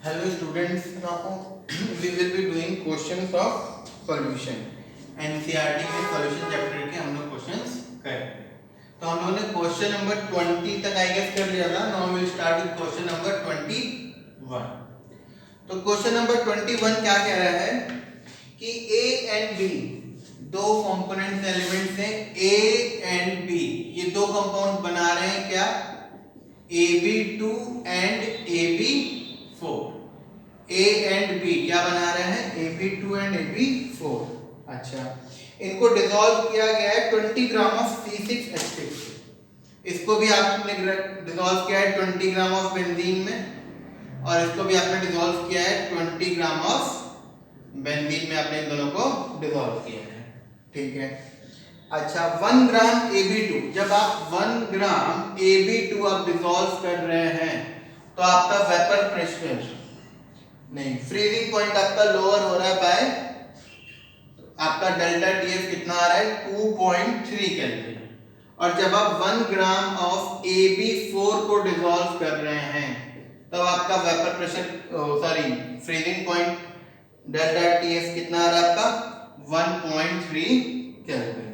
Hello students, now we will be doing questions of solution. NCERT के solution chapter के हम लोग questions करेंगे. तो हम लोगों ने क्वेश्चन नंबर 20 तक आई गेस कर लिया था. Now will start with question number 21. तो क्वेश्चन नंबर 21 क्या कह रहा है कि A एंड B दो कंपोनेंट्स एलिमेंट्स हैं. A एंड B ये दो कंपाउंड बना रहे हैं क्या? AB2 and AB4. A and B क्या बना रहे हैं? AB2 and AB4. अच्छा, इनको डिसॉल्व किया गया है 20 ग्राम ऑफ C6H6. इसको भी आपने डिसॉल्व किया है 20 ग्राम ऑफ बेंजीन में, और इसको भी आपने डिसॉल्व किया है 20 ग्राम ऑफ बेंजीन में. आपने इन दोनों को डिसॉल्व किया है. ठीक है. अच्छा, 1 ग्राम AB2, जब आप 1 ग्राम AB2 आप डिसॉल्व कर रहे हैं तो आपका वेपर प्रेशर नहीं, फ्रीजिंग पॉइंट आपका लोअर हो रहा है बाय, आपका डेल्टा TF कितना आ रहा है? 2.3 केल्विन. और जब आप 1 ग्राम ऑफ AB4 को डिसॉल्व कर रहे हैं तब आपका vapour pressure freezing point delta TF कितना आ रहा है आपका? 1.3 केल्विन.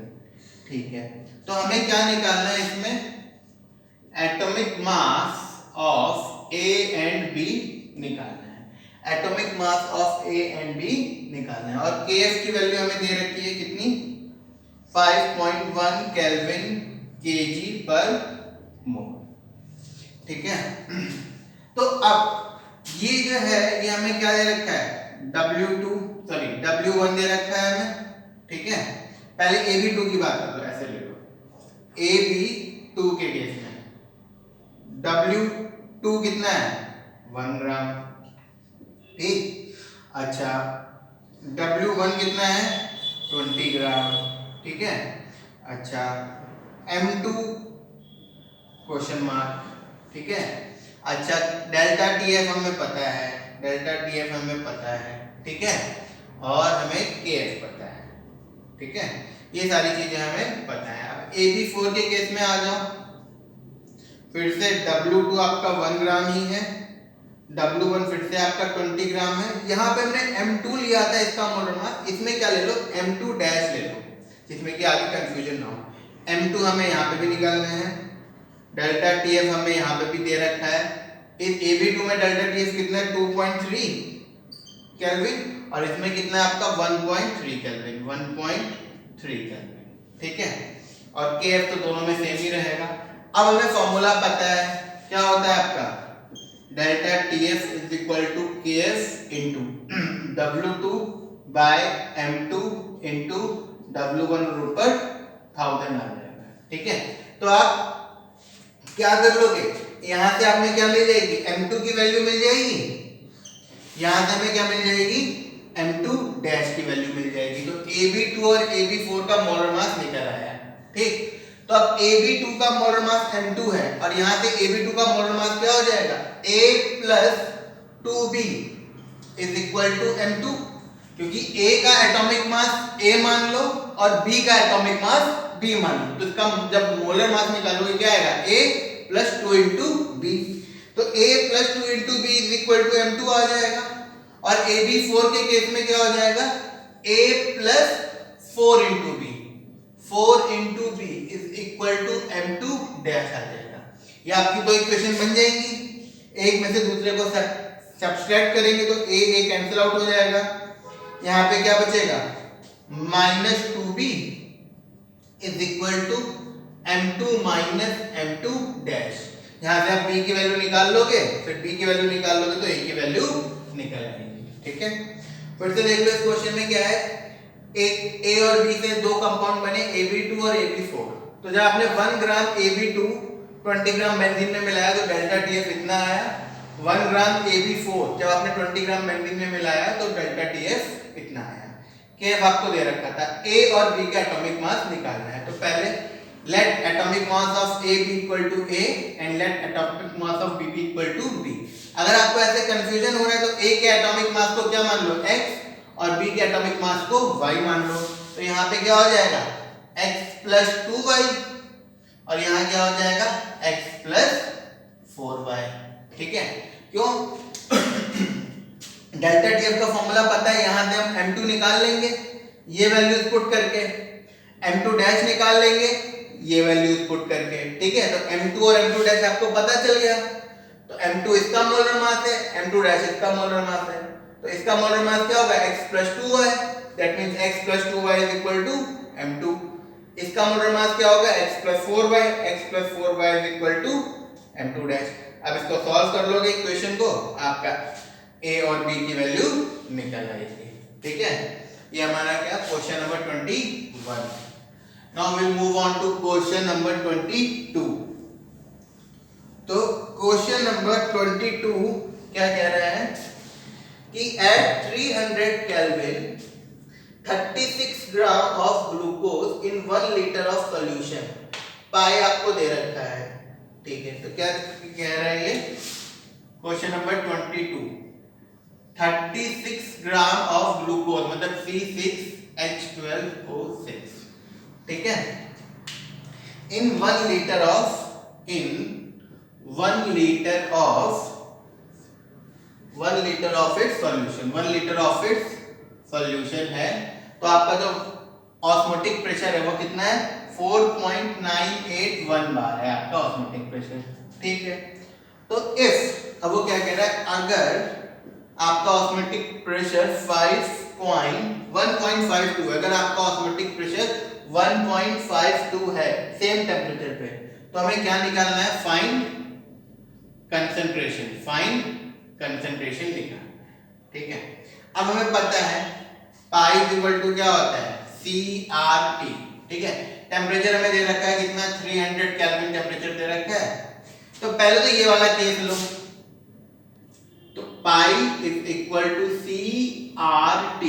ठीक है. तो हमें क्या निकालना है इसमें? Atomic mass of A and B निकालना है. Atomic mass of A and B निकालना है. और KF की वैल्यू हमें दे रखी है कितनी? 5.1 केल्विन kg पर मोल. ठीक है. तो अब ये जो है ये हमें क्या दे रखा है? W1 दे रखा है हमें. ठीक है. पहले AB2 की बात कर लो, ऐसे ले लो. AB2 के केस में W2 कितना है? 1 ग्राम. ठीक. अच्छा, W1 कितना है? 20 ग्राम. ठीक है. अच्छा, M2 क्वेश्चन मार्क. ठीक है. अच्छा, डेल्टा TF हमें पता है, डेल्टा TF हमें पता है. ठीक है. और हमें KF पता है. ठीक है. ये सारी चीजें हमें पता है. अब AB4 के केस में आ जाओ. फिर से W2 आपका 1 ग्राम ही है, W1 फिर से आपका 20 ग्राम है. यहाँ पे हमने M2 लिया था इसका मोलर मास. इसमें क्या ले लो? M2 डैश ले लो, जिसमें कि आगे कंफ्यूजन ना हो. M2 हमें यहाँ पे भी निकालना है. डेल्टा TF हमें यहाँ पे भी दे रखा है. इस AB2 में डेल्टा TF कितना है? 2.3 केल्विन. और इसमें कितना है आपका? 1.3 केल्विन. 1.3 केल्विन. ठीक है. और KF तो दोनों में सेम ही रहेगा. अब हमें फॉर्मूला पता है. क्या होता है आपका? Delta TF is equal to KF into W2 by M2 into W1 root पर 1000 आ जाएगा. ठीक है. तो आप क्या कर लोगे? यहां से आपने क्या मिल जाएगी? M2 की वैल्यू मिल जाएगी. यहां से हमें क्या मिल जाएगी? M2 डैश की वैल्यू मिल जाएगी. तो AB2 और AB4 का मोलर मास निकल आया. ठीक. तो अब AB2 का मोलर मास M2 है, और यहां से AB2 का मोलर मास क्या हो जाएगा? A plus 2B is equal to M2, क्योंकि A का एटॉमिक मास A मान लो और B का एटॉमिक मास B मान लो. तो इसका जब मोलर मास निकालोगे क्या आएगा? A plus 2 into B. तो A plus 2 into B is equal to M2 आ जाएगा. और AB4 के केस में क्या हो जाएगा? A plus 4 into B. 4 into B is equal to M2 dash आ जाएगा. ये आपकी दो इक्वेशन बन जाएंगी. एक में से दूसरे को सब्सट्रैक्ट करेंगे तो A कैंसिल आउट हो जाएगा. यहाँ पे क्या बचेगा? Minus 2B is equal to M2 minus M2 dash. यहाँ से आप B की वैल्यू निकाल लोगे, फिर B की वैल्यू निकाल लोगे तो A की वैल्यू निकल आएगी. ठीक है. फिर से देख लो इस क्वेश्चन में क्या है. एक A और B से दो कंपाउंड बने AB2 और AB4. तो जब आपने 1 ग्राम AB2 20 ग्राम बेंजीन में मिलाया तो डेल्टा TF इतना आया. 1 ग्राम AB4 जब आपने 20 ग्राम बेंजीन में मिलाया तो डेल्टा TF इतना आया. KF आपको दे रखा था. A और B का एटॉमिक मास निकालना है. तो पहले let atomic mass of A be equal to A and let atomic mass of B be equal to B. अगर आपको ऐसे कंफ्यूजन हो रहा है तो A के एटॉमिक मास को क्या मान लो? X, और B के एटॉमिक मास को Y मान लो. तो यहाँ पे क्या हो जाएगा? X प्लस 2Y, और यहाँ क्या हो जाएगा? X plus 4Y. ठीक है. क्यों? डेल्टा टीएफ का फॉर्मूला पता है, यहां से हम m2 निकाल लेंगे ये वैल्यूज पुट करके, m2 डैश निकाल लेंगे ये वैल्यूज पुट करके, ठीक है। तो m2 और m2 डैश आपको पता चल गया। तो m2 इसका मोलर मास है, m2 डैश इसका मोलर मास है, तो इसका मोलर मास क्या होगा, x + 2 है, that means x + 2y = m2। इसका मोलर मास क्या होगा, x + 4y, x + 4y = m2 dash. अब इसको सॉल्व कर लोगे इक्वेशन को, आपका a और b की वैल्यू निकल आएगी, ठीक है। ये हमारा क्या question number 21। Now will move on to question number 22। तो क्वेश्चन नंबर 22 क्या कह रहा है कि at 300 kelvin 36 gram of glucose in 1 litre of solution, pi आपको दे रखा है, ठीक है। तो क्या कह रहा है ये question number 22, 36 gram of glucose मतलब C6H12O6, ठीक है, इन 1 litre of 1 litre of its solution, 1 litre of its solution है। तो आपका जो ऑस्मोटिक प्रेशर है वो कितना है, 4.981 बार है आपका ऑस्मोटिक प्रेशर, ठीक है। तो इफ, अब वो क्या कह रहा है, अगर आपका ऑस्मोटिक प्रेशर 1.52, अगर आपका ऑस्मोटिक प्रेशर 1.52 है सेम टेम्परेचर पे, तो हमें क्या निकालना है, फाइंड कंसंट्रेशन निकालना है, ठीक है। अब हमें पता है पाई इक्वल टू क्या होता है, CRT, ठीक है। टेम्परेचर हमें दे रखा है कितना, 300 केल्विन टेम्परेचर दे रखा है। तो पहले तो ये वाला केस लो, तो पाई इक्वल टू CRT,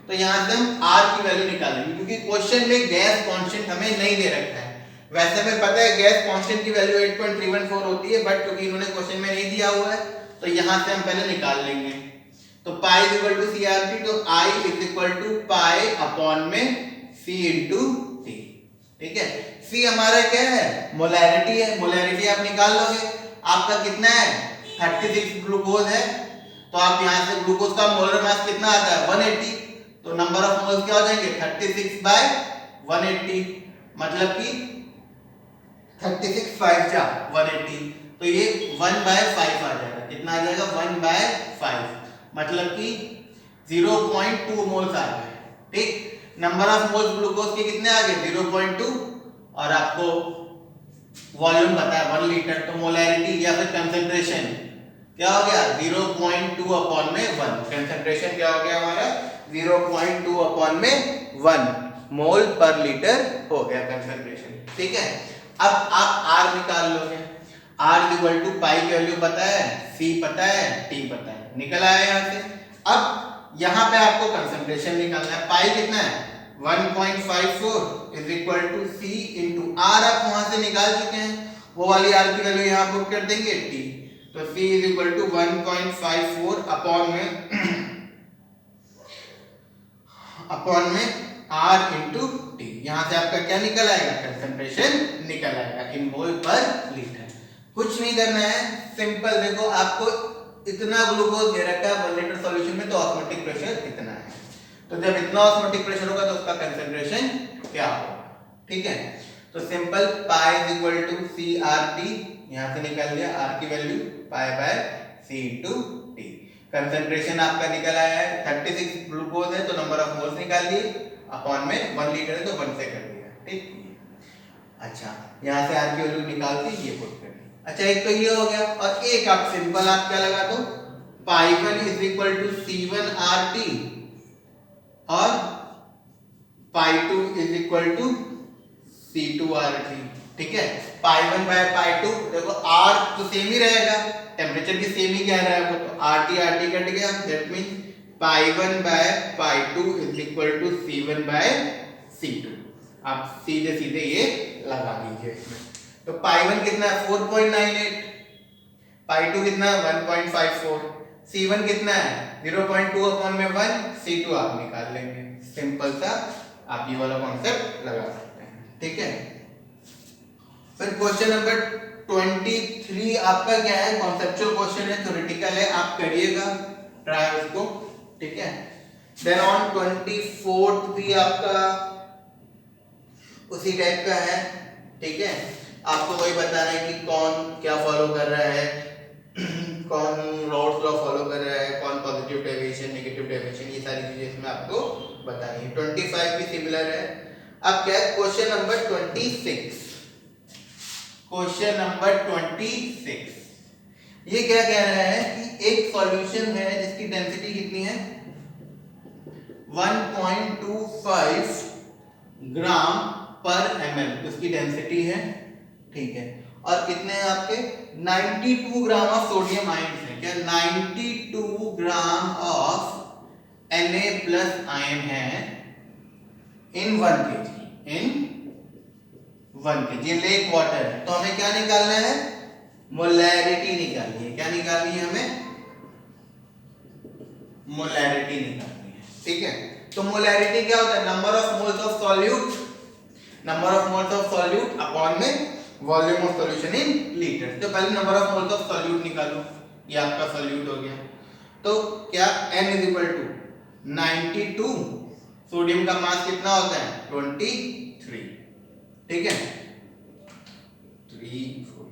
तो यहां से हम R की वैल्यू निकालेंगे क्योंकि क्वेश्चन में गैस कांस्टेंट हमें नहीं दे रखा है। वैसे हमें पता है गैस कांस्टेंट की वैल्यू 8.314 होती है, बट क्योंकि इन्होंने क्वेश्चन में नहीं दिया हुआ है तो यहां से हम पहले निकाल लेंगे। तो पाई इक्वल टू CRT, तो I equal to pi upon में C इंटू T, ठीक है। C हमारा क्या है, मोलैरिटी है, मोलैरिटी आप निकाल लोगे, आपका कितना है 36 ग्लूकोज है, तो आप यहां से ग्लूकोज का मोलर मास कितना आता है 180, तो नंबर ऑफ मोल्स क्या हो जाएंगे 36/180, मतलब कि 36 5 जा 180, तो ये 1/5 आ जाएगा, कितना आ जाएगा 1/5, मतलब कि 0.2 मोल्स आ गए, ठीक। नंबर ऑफ मोल्स ग्लूकोज के कितने आ गए 0.2, और आपको वॉल्यूम पता है 1 लीटर, तो मोलैरिटी या फिर कंसंट्रेशन क्या हो गया 0.2 अपॉन में 1, कंसंट्रेशन क्या हो गया हमारा 0.2 अपॉन में 1 मोल पर लीटर हो गया कंसंट्रेशन, ठीक है। अब आप R निकाल लोगे, R इक्वल टू पाई की वैल्यू पता है, C पता है, T पता है, निकल आया यहाँ से। अब यहाँ पे आपको कंसंट्रेशन निकालना है, पाई कितना है 1.54 is equal to C into R, आप वहां से निकाल चुके हैं, वो वाली R की वैल्यू यहाँ पुट कर देंगे T, तो C is equal to 1.54 upon में R इंटू T, यहाँ से आपका क्या निकल आएगा, कंसंट्रेशन निकल आएगा इन मोल पर लीटर। कुछ नहीं करना है, सिंपल, देखो आपको इतना ग्लूकोज दे रखा है 1 लीटर सॉल्यूशन में, तो ऑस्मोटिक प्रेशर इतना है, तो जब इतना ऑस्मोटिक प्रेशर होगा तो उसका कंसंट्रेशन क्या होगा, ठीक है। तो simple pi is equal to CRT, यहां से निकल लिया R की value pi by C into T, concentration आपका निकल आया है 36 ग्लूकोज है तो नंबर ऑफ मोल्स निकाल लिए, अपॉन में 1 लीटर है तो 1 से कर दिया, ठीक। अच्छा, यहां से R की वैल्यू निकाल के ये पुट कर दी। अच्छा, एक तो ये हो गया, और एक आप सिंपल आप क्या लगा दो, पाई 1 इज इक्वल टू C1RT और पाई 2 इज इक्वल टू C2RT, ठीक है। पाई 1 बाय पाई 2, देखो R तो सेम ही रहेगा, टेम्परेचर भी सेम ही कह रहा है वो, तो RT कट गया, that means pi 1 by pi 2 is equal to C1 by C2, आप सीधे सीधे ये लगा दीजिए इसमें। तो पाई 1 कितना है 4.98, पाई 2 कितना है 1.54, C1 कितना है 0.2 अपॉन में 1, C2 आप निकाल लेंगे, सिंपल सा आप ये वाला कॉन्सेप्ट लगा सकते हैं, ठीक है। फिर क्वेश्चन नंबर 23 आपका क्या है, कॉन्सेप्चुअल क्वेश्चन है, थ्योरेटिकल है, आप करिएगा, ट्राई उसको, ठीक है। देन ऑन 24th भी आपका उसी टाइप का है, ठीक है। आपको वही बताना है कि कौन क्या फॉलो कर रहा है, कौन रॉड्स लॉ फॉलो कर रहा है, कौन पॉजिटिव डेविएशन, नेगेटिव डेविएशन, ये सारी चीजें इसमें आपको बतानी है। 25 भी सिमिलर है। अब क्या है क्वेश्चन नंबर 26। क्वेश्चन नंबर 26 ये क्या कह रहा है कि एक सॉल्यूशन है जिसकी डेंसिटी कितनी है 1.25 ग्राम पर ml, उसकी डेंसिटी है, ठीक है। और कितने हैं आपके 92 ग्राम ऑफ सोडियम आयन है, क्या 92 gram of Na plus ion है इन 1 kg, इन 1 kg। ये लेक वाटर है, तो हमें क्या निकालना है, मोलैरिटी निकालनी है। क्या निकालनी है हमें, मोलैरिटी निकालनी है, ठीक है। तो मोलैरिटी क्या होता है, number of moles of solute, number of moles of solute upon में volume of solution in litre. तो पहले number of moles of solute निकालो, ये आपका सॉल्यूट हो गया। तो क्या n is equal to 92, sodium का मास कितना होता है 23, ठीक है 3 4,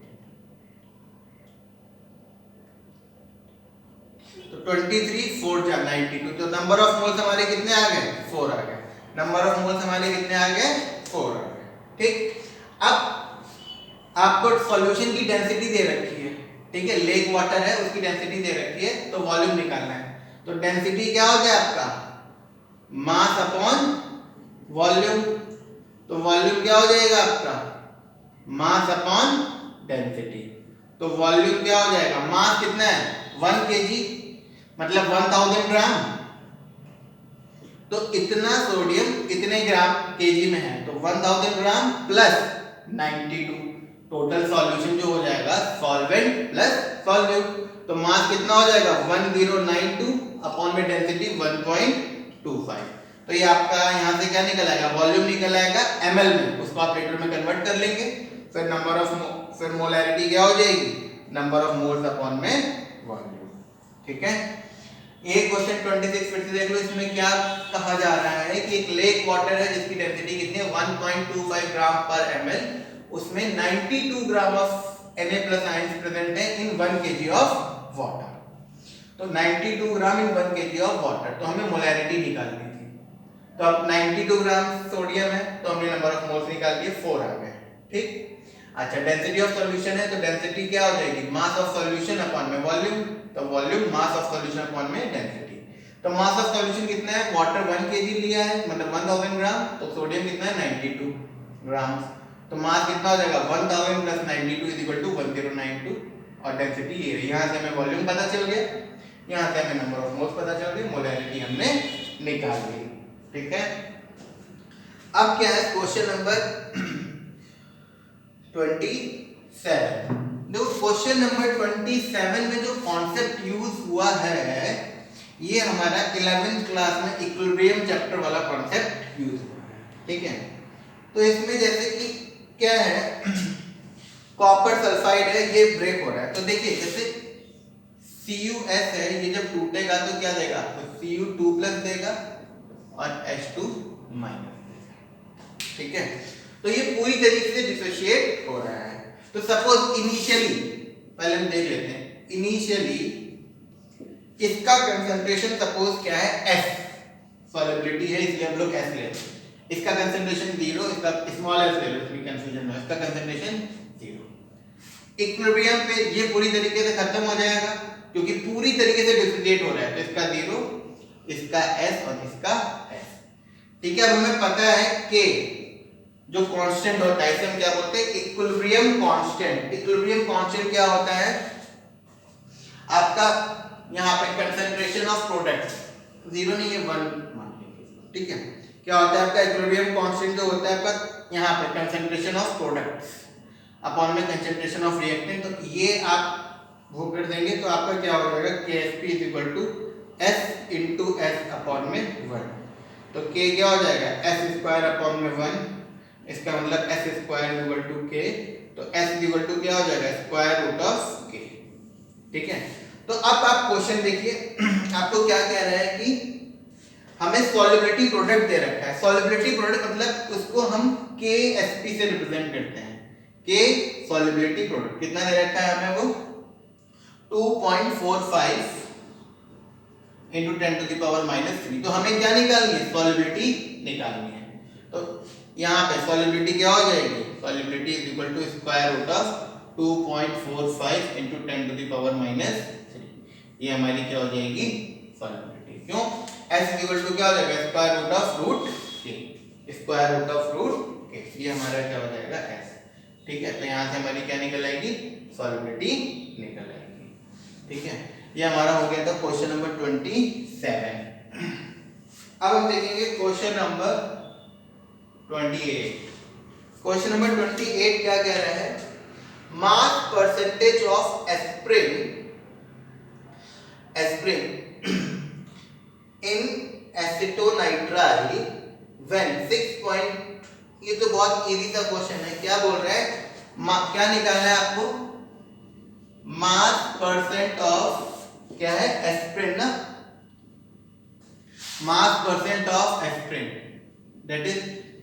तो 23 4 जा 92, तो नंबर ऑफ मोल्स हमारे कितने आ गए 4 आ गए, नंबर ऑफ मोल्स हमारे कितने आ गए 4 आ गए, ठीक। अब आपको सॉल्यूशन की डेंसिटी दे रखी है, ठीक है, लेक वाटर है उसकी डेंसिटी दे रखी है, तो वॉल्यूम निकालना है। तो डेंसिटी क्या हो गया आपका मास अपॉन वॉल्यूम, तो वॉल्यूम क्या हो जाएगा आपका मास अपॉन डेंसिटी। तो वॉल्यूम क्या हो जाएगा, मास कितना है 1 kg मतलब 1000 ग्राम, तो इतना सोडियम इतने ग्राम केजी में है, तो 1000 ग्राम प्लस 92, टोटल सॉल्यूशन जो हो जाएगा सॉल्वेंट प्लस सॉल्यूट, तो मास कितना हो जाएगा 1092 अपॉन में डेंसिटी 1.25। तो ये आपका यहाँ से क्या निकल आएगा, वॉल्यूम निकल आएगा ml में, उसको आप लीटर में कन्वर्ट कर लेंगे, फिर नंबर ऑफ फिर मोलैरिटी क्या हो जाएगी नंबर ऑफ मोल्स अपॉन में वॉल्यूम, ठीक है। ये क्वेश्चन 26 फिर से देख लो, इसमें क्या कहा जा रहा है कि एक लेक वाटर है जिसकी डेंसिटी कितनी है 1.25 ग्राम पर ml, उसमें 92 gram of Na plus ions present है इन 1 kg ऑफ वाटर। तो 92 ग्राम इन 1 kg ऑफ वाटर, तो हमें मोलैरिटी निकालनी थी। तो अब 92 ग्राम सोडियम है, तो हमने नंबर ऑफ मोल्स निकाल दिए 4 आ गए, ठीक। अच्छा डेंसिटी ऑफ सॉल्यूशन है, तो डेंसिटी क्या हो जाएगी मास ऑफ सॉल्यूशन अपॉन में वॉल्यूम, तो volume mass of solution upon में डेंसिटी। तो मास ऑफ सॉल्यूशन कितना है, वाटर 1 kg लिया है मतलब 1000 ग्राम, तो सोडियम कितना है 92 ग्राम, तो मास कितना हो जाएगा 1000 प्लस 92 इज इक्वल टू 1092, और डेंसिटी ये है। यहाँ से हमें वॉल्यूम पता चल गया, यहाँ से हमें नंबर ऑफ मोल्स पता चल गया, मोलैरिटी हमने निकाल ली, ठीक है। अब क्या है क्वेश्चन नंबर 27। देखो क्वेश्चन नंबर 27 में जो कॉन्सेप्ट यूज हुआ है ये हमारा 11th क्लास में इक्विलिब्रियम चैप्टर वाला कॉन्सेप्ट यूज हुआ है, ठीक है। तो इसमें जैसे कि क्या है कॉपर सल्फाइड है, ये ब्रेक हो रहा है, तो देखिए जैसे CuS है, ये जब टूटेगा तो क्या देगा, तो Cu2 प्लस देगा और H2 माइनस देगा, ठीक है। तो ये पूरी तरीके से डिसोशिएट हो रहा है। तो सपोज इनिशियली पहले हम देख लेते हैं, इनिशियली इसका कंसंट्रेशन सपोज क्या है S, सॉल्युबिलिटी है इसलिए हम लोग S ले रहे हैं, इसका कंसंट्रेशन 0, इसका स्मॉल s ले लो, इसमें कंफ्यूजन है, इसका कंसंट्रेशन 0। इक्विलिब्रियम पे ये पूरी तरीके से खत्म हो जाएगा क्योंकि पूरी तरीके से डिसोसिएट हो रहा है, तो इसका 0, इसका s और इसका s, ठीक है। अब हमें पता है कि जो कांस्टेंट होता है इसे हम क्या बोलते हैं इक्विलिब्रियम कांस्टेंट। इक्विलिब्रियम कांस्टेंट क्या होता है आपका, यहाँ पे कंसंट्रेशन ऑफ प्रोडक्ट्स 0 नहीं है 1 मान लीजिए, ठीक है। क्या होता है आपका इक्विलिब्रियम कांस्टेंट जो होता है आपका यहाँ पे कंसंट्रेशन ऑफ प्रोडक्ट्स अपॉन में कंसंट्रेशन ऑफ रिएक्टेंट, तो ये आप वो कर देंगे तो आपका क्या हो जाएगा KSP is equal to S into S upon में 1, तो K क्या हो जाएगा S स्क्वायर अपॉन में 1, इसका मतलब S square is equal to K, तो S इज इक्वल टू क्या हो जाएगा स्क्वायर रूट ऑफ K, ठीक है। तो अब आप क्वेश्चन देखिए, आपको क्या कह रहा है कि हमें सॉल्युबिलिटी प्रोडक्ट दे रखा है। सॉल्युबिलिटी प्रोडक्ट मतलब उसको हम KSP से रिप्रेजेंट करते हैं। K सॉल्युबिलिटी प्रोडक्ट कितना दे रखा है हमें, वो 2.45 into 10 to the power minus 3। तो हमें क्या निकालनी है, सॉल्युबिलिटी निकालनी है। तो यहाँ पे सॉल्युबिलिटी क्या हो जाएगी, solubility is equal to square root of 2.45 into 10 to the power minus 3। ये हमारी क्या हो जाएगी, सॉल्युबिलिटी। क्यों, s इज इक्वल टू क्या हो जाएगा, square root of root k, square root of root k। ये हमारा क्या हो जाएगा, s। ठीक है, तो यहाँ से हमारी क्या निकल आएगी, सॉल्युबिलिटी निकल आएगी। ठीक है, ये हमारा हो गया था क्वेश्चन नंबर 27। अब हम देखेंगे क्वेश्चन नंबर 28। क्वेश्चन नंबर 28 क्या कह रहा है, mass percentage of aspirin in acetonitrile when 6 ये तो बहुत इजी सा क्वेश्चन है। क्या बोल रहा है, क्या निकालना है आपको, मास परसेंट ऑफ क्या है, एस्पिरिन ना, mass percent of aspirin that is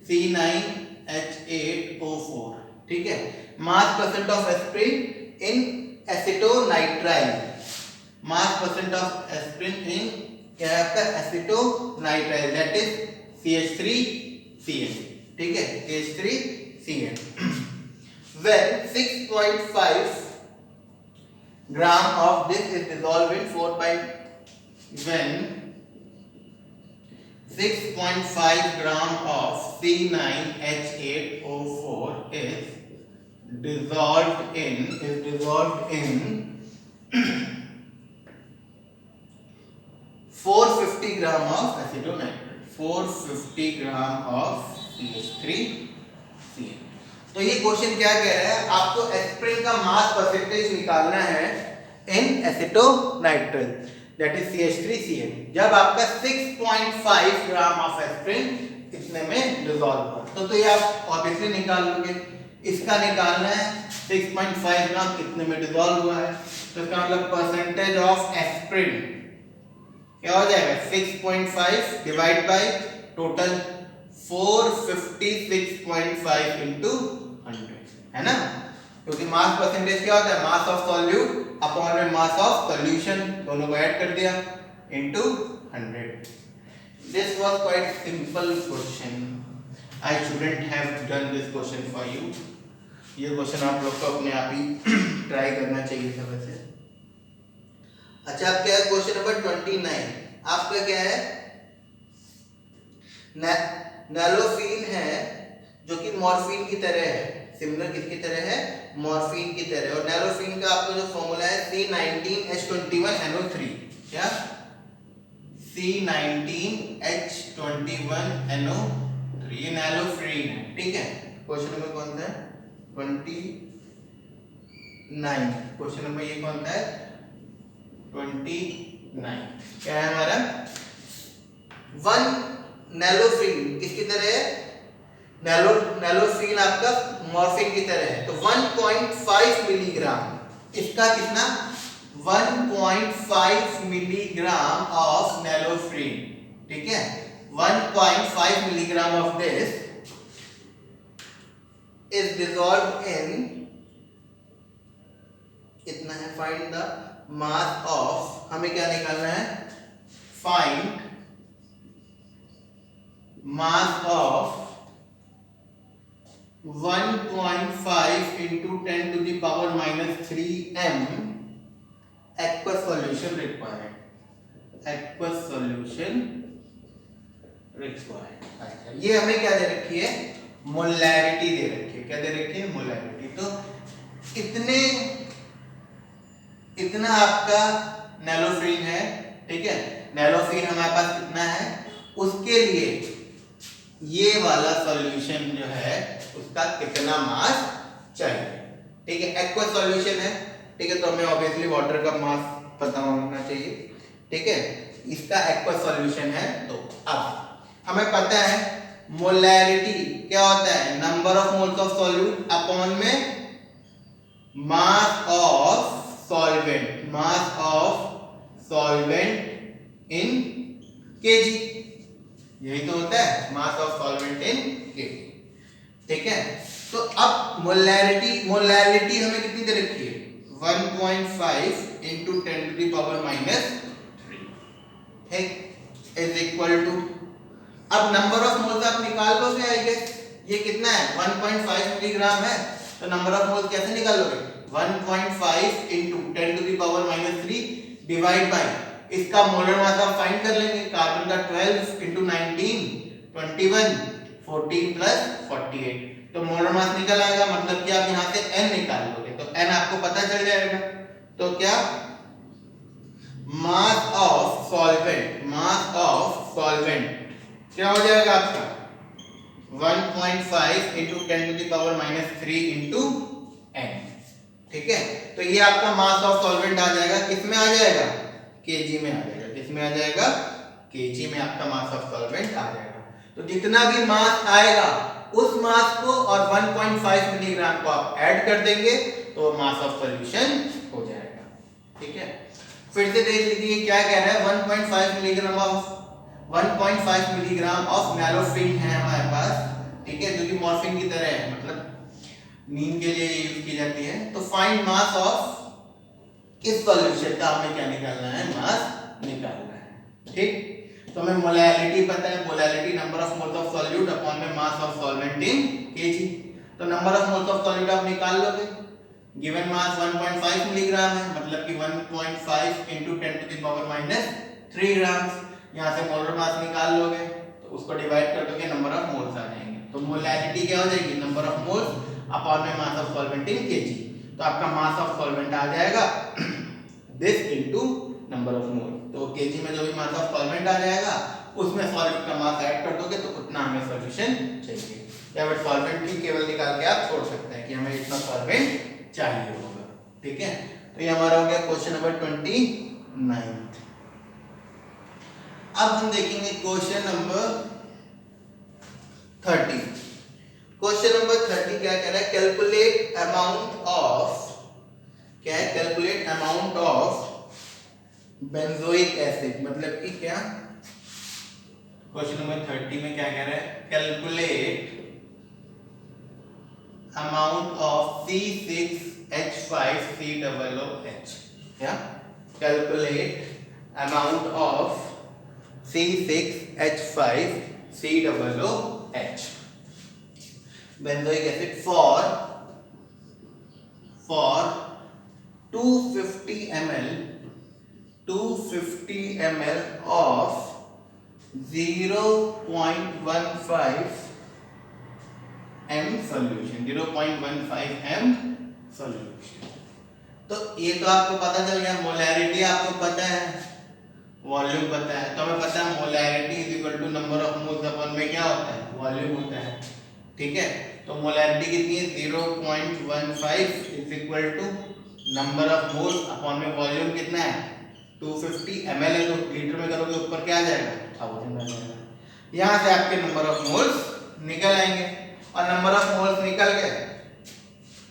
C9H8O4। ठीक है, mass percent of aspirin in acetonitrile, mass percent of aspirin in क्या है आपका, एसिटोनाइट्राइल दैट इज CH3CN। ठीक है, CH3CN when 6.5 gram of this is dissolved in when 6.5 gram of C9H8O4 is dissolved in 450 gram of acetonitrile, 450 gram of CH3CN। तो ये question क्या कह रहा है, आपको एस्पिरिन का मास परसेंटेज निकालना है इन एसिटोनाइट्राइल दैट इज CH3CN जब आपका 6.5 ग्राम ऑफ एस्पिरिन इतने में डिसॉल्व हुआ। तो ये आप ऑब्वियसली निकाल लोगे। इसका निकालना है 6.5 ग्राम कितने में डिसॉल्व हुआ है, तो इसका मतलब परसेंटेज ऑफ एस्पिरिन क्या हो जाएगा, 6.5 डिवाइड बाय टोटल 456.5 into 100 है ना, क्योंकि मास परसेंटेज क्या होता है, मास ऑफ सॉल्यूट अपॉन में मास ऑफ सॉल्यूशन, दोनों को ऐड कर दिया into 100। This was quite simple question, I shouldn't have done this question for you. ये क्वेश्चन आप लोग को अपने आप ही ट्राई करना चाहिए था वैसे। अच्छा, अब क्या है क्वेश्चन नंबर 29। आपका क्या है, नैलोफिन है जो कि मॉर्फिन की तरह है, सिमिलर किसकी तरह है, मॉर्फिन की तरह। और नैलोफिन का आपका जो फॉर्मूला है C19H21NO3, क्या C19H21NO3, ये नैलोफिन है। ठीक है, क्वेश्चन नंबर कौन सा है, 29। क्वेश्चन नंबर ये कौन सा है, 29। क्या है हमारा, 1 नैलोफिन किसकी तरह है, नैलोफिन आपका मॉर्फिन की तरह है। तो 1.5 मिलीग्राम, इसका कितना, 1.5 मिलीग्राम ऑफ नैलोफिन। ठीक है, 1.5 milligram of this is dissolved इन, इतना है, फाइंड द मास ऑफ, हमें क्या निकालना है, find mass of 1.5 into 10 to the power minus 3 m aqueous solution required, aqueous solution required। अच्छा, ये हमें क्या दे रखी है, मोलैरिटी दे रखी है। क्या दे रखी है, मोलैरिटी। तो इतना आपका नैलोफिन है। ठीक है, नैलोफिन हमारे पास कितना है, उसके लिए ये वाला सॉल्यूशन जो है उसका कितना मास चाहिए। ठीक है, एक्वस सॉल्यूशन है। ठीक है, तो हमें ऑब्वियसली वाटर का मास पता होना चाहिए। ठीक है, इसका एक्वस सॉल्यूशन है। तो अब हमें पता है मोलैरिटी क्या होता है, number of moles of solute upon में mass of solvent, mass of solvent in KG, यही तो होता है mass of solvent in KG. ठीक है, तो अब मोलैरिटी हमें कितनी दे रखी है 1.5 into 10 to the power minus 3 है इज इक्वल टू, अब नंबर ऑफ मोल्स आप निकाल लो से आई गेस, ये कितना है 1.5 मिलीग्राम है, तो नंबर ऑफ मोल्स कैसे निकालोगे 1.5 into 10 to the power minus 3 divide by इसका मोलर मास आप फाइंड कर लेंगे, कार्बन का 12 into 19 21 14 plus 48, तो मोलर मास निकल आएगा, मतलब कि आप यहाँ से n निकाल लोगे तो n आपको पता चल जाएगा, तो क्या मास ऑफ सॉल्वेंट क्या हो जाएगा आपका 1.5 into 10 to the power minus 3 into n। ठीक है, तो ये आपका मास ऑफ सॉल्वेंट आ जाएगा, किस में आ जाएगा केजी में आ जाएगा, किस में आ जाएगा केजी में आपका मास ऑफ सॉल्वेंट आ जाएगा। तो जितना भी मास आएगा उस मास को और 1.5 मिलीग्राम को आप ऐड कर देंगे तो मास ऑफ सॉल्यूशन हो जाएगा। ठीक है, फिर से देख लीजिए क्या कह रहा है 1.5 मिलीग्राम ऑफ नैलोफिन है हमारे पास। ठीक है, जो कि मॉर्फिन की तरह है, मतलब नींद के लिए यूज की जाती है। तो फाइंड मास ऑफ इस सॉल्यूशन का हमें क्या निकालना है, मास निकालना है। ठीक, तो हमें मोलैरिटी पता है, molarity number of moles of solute upon में mass of solvent in KG, तो number of moles of solute आप निकाल लोगे, गिवन मास 1.5 मिलीग्राम है, मतलब कि 1.5 into 10 to the power minus 3 ग्राम, यहाँ से मोलर मास निकाल लोगे तो उसको डिवाइड कर दोगे नंबर ऑफ मोल्स आ जाएंगे, तो मोलैरिटी क्या हो जाएगी नंबर ऑफ मोल्स अपॉन में mass of solvent in KG, तो आपका मास ऑफ सॉल्वेंट आ जाएगा this into number of mole, तो केजी में जो भी मास ऑफ सॉल्वेंट आ जाएगा उसमें सॉल्वेंट का मास ऐड कर दोगे तो उतना हमें सॉल्यूशन चाहिए, या फिर सॉल्वेंट ही केवल निकाल के आप छोड़ सकते हैं कि हमें इतना सॉल्वेंट चाहिए होगा। ठीक है, तो ये हमारा हो गया क्वेश्चन नंबर 29। अब हम देखेंगे क्वेश्चन नंबर 30। क्वेश्चन नंबर 30 क्या कह रहा है, कैलकुलेट अमाउंट ऑफ, क्या है calculate amount of benzoic acid, मतलब कि क्या क्वेश्चन नंबर 30 में क्या कह रहा है, कैलकुलेट अमाउंट ऑफ C6H5COOH, क्या calculate amount of C6H5COOH benzoic acid for 250 ml of 0.15 m solution, 0.15 m solution। तो ये तो आपको पता चल गया, मोलैरिटी आपको पता है, वॉल्यूम पता है, तो हमें पता है molarity is equal to number of moles upon में क्या होता है वॉल्यूम होता है। ठीक है, तो मोलैरिटी कितनी है 0.15 is equal to number of moles upon में वॉल्यूम कितना है 250 ml है, तो लीटर में करोगे ऊपर क्या आ जाएगा 1000 आ जाएगा। यहाँ से आपके नंबर ऑफ मोल्स निकल आएंगे, और नंबर ऑफ मोल्स निकल गए,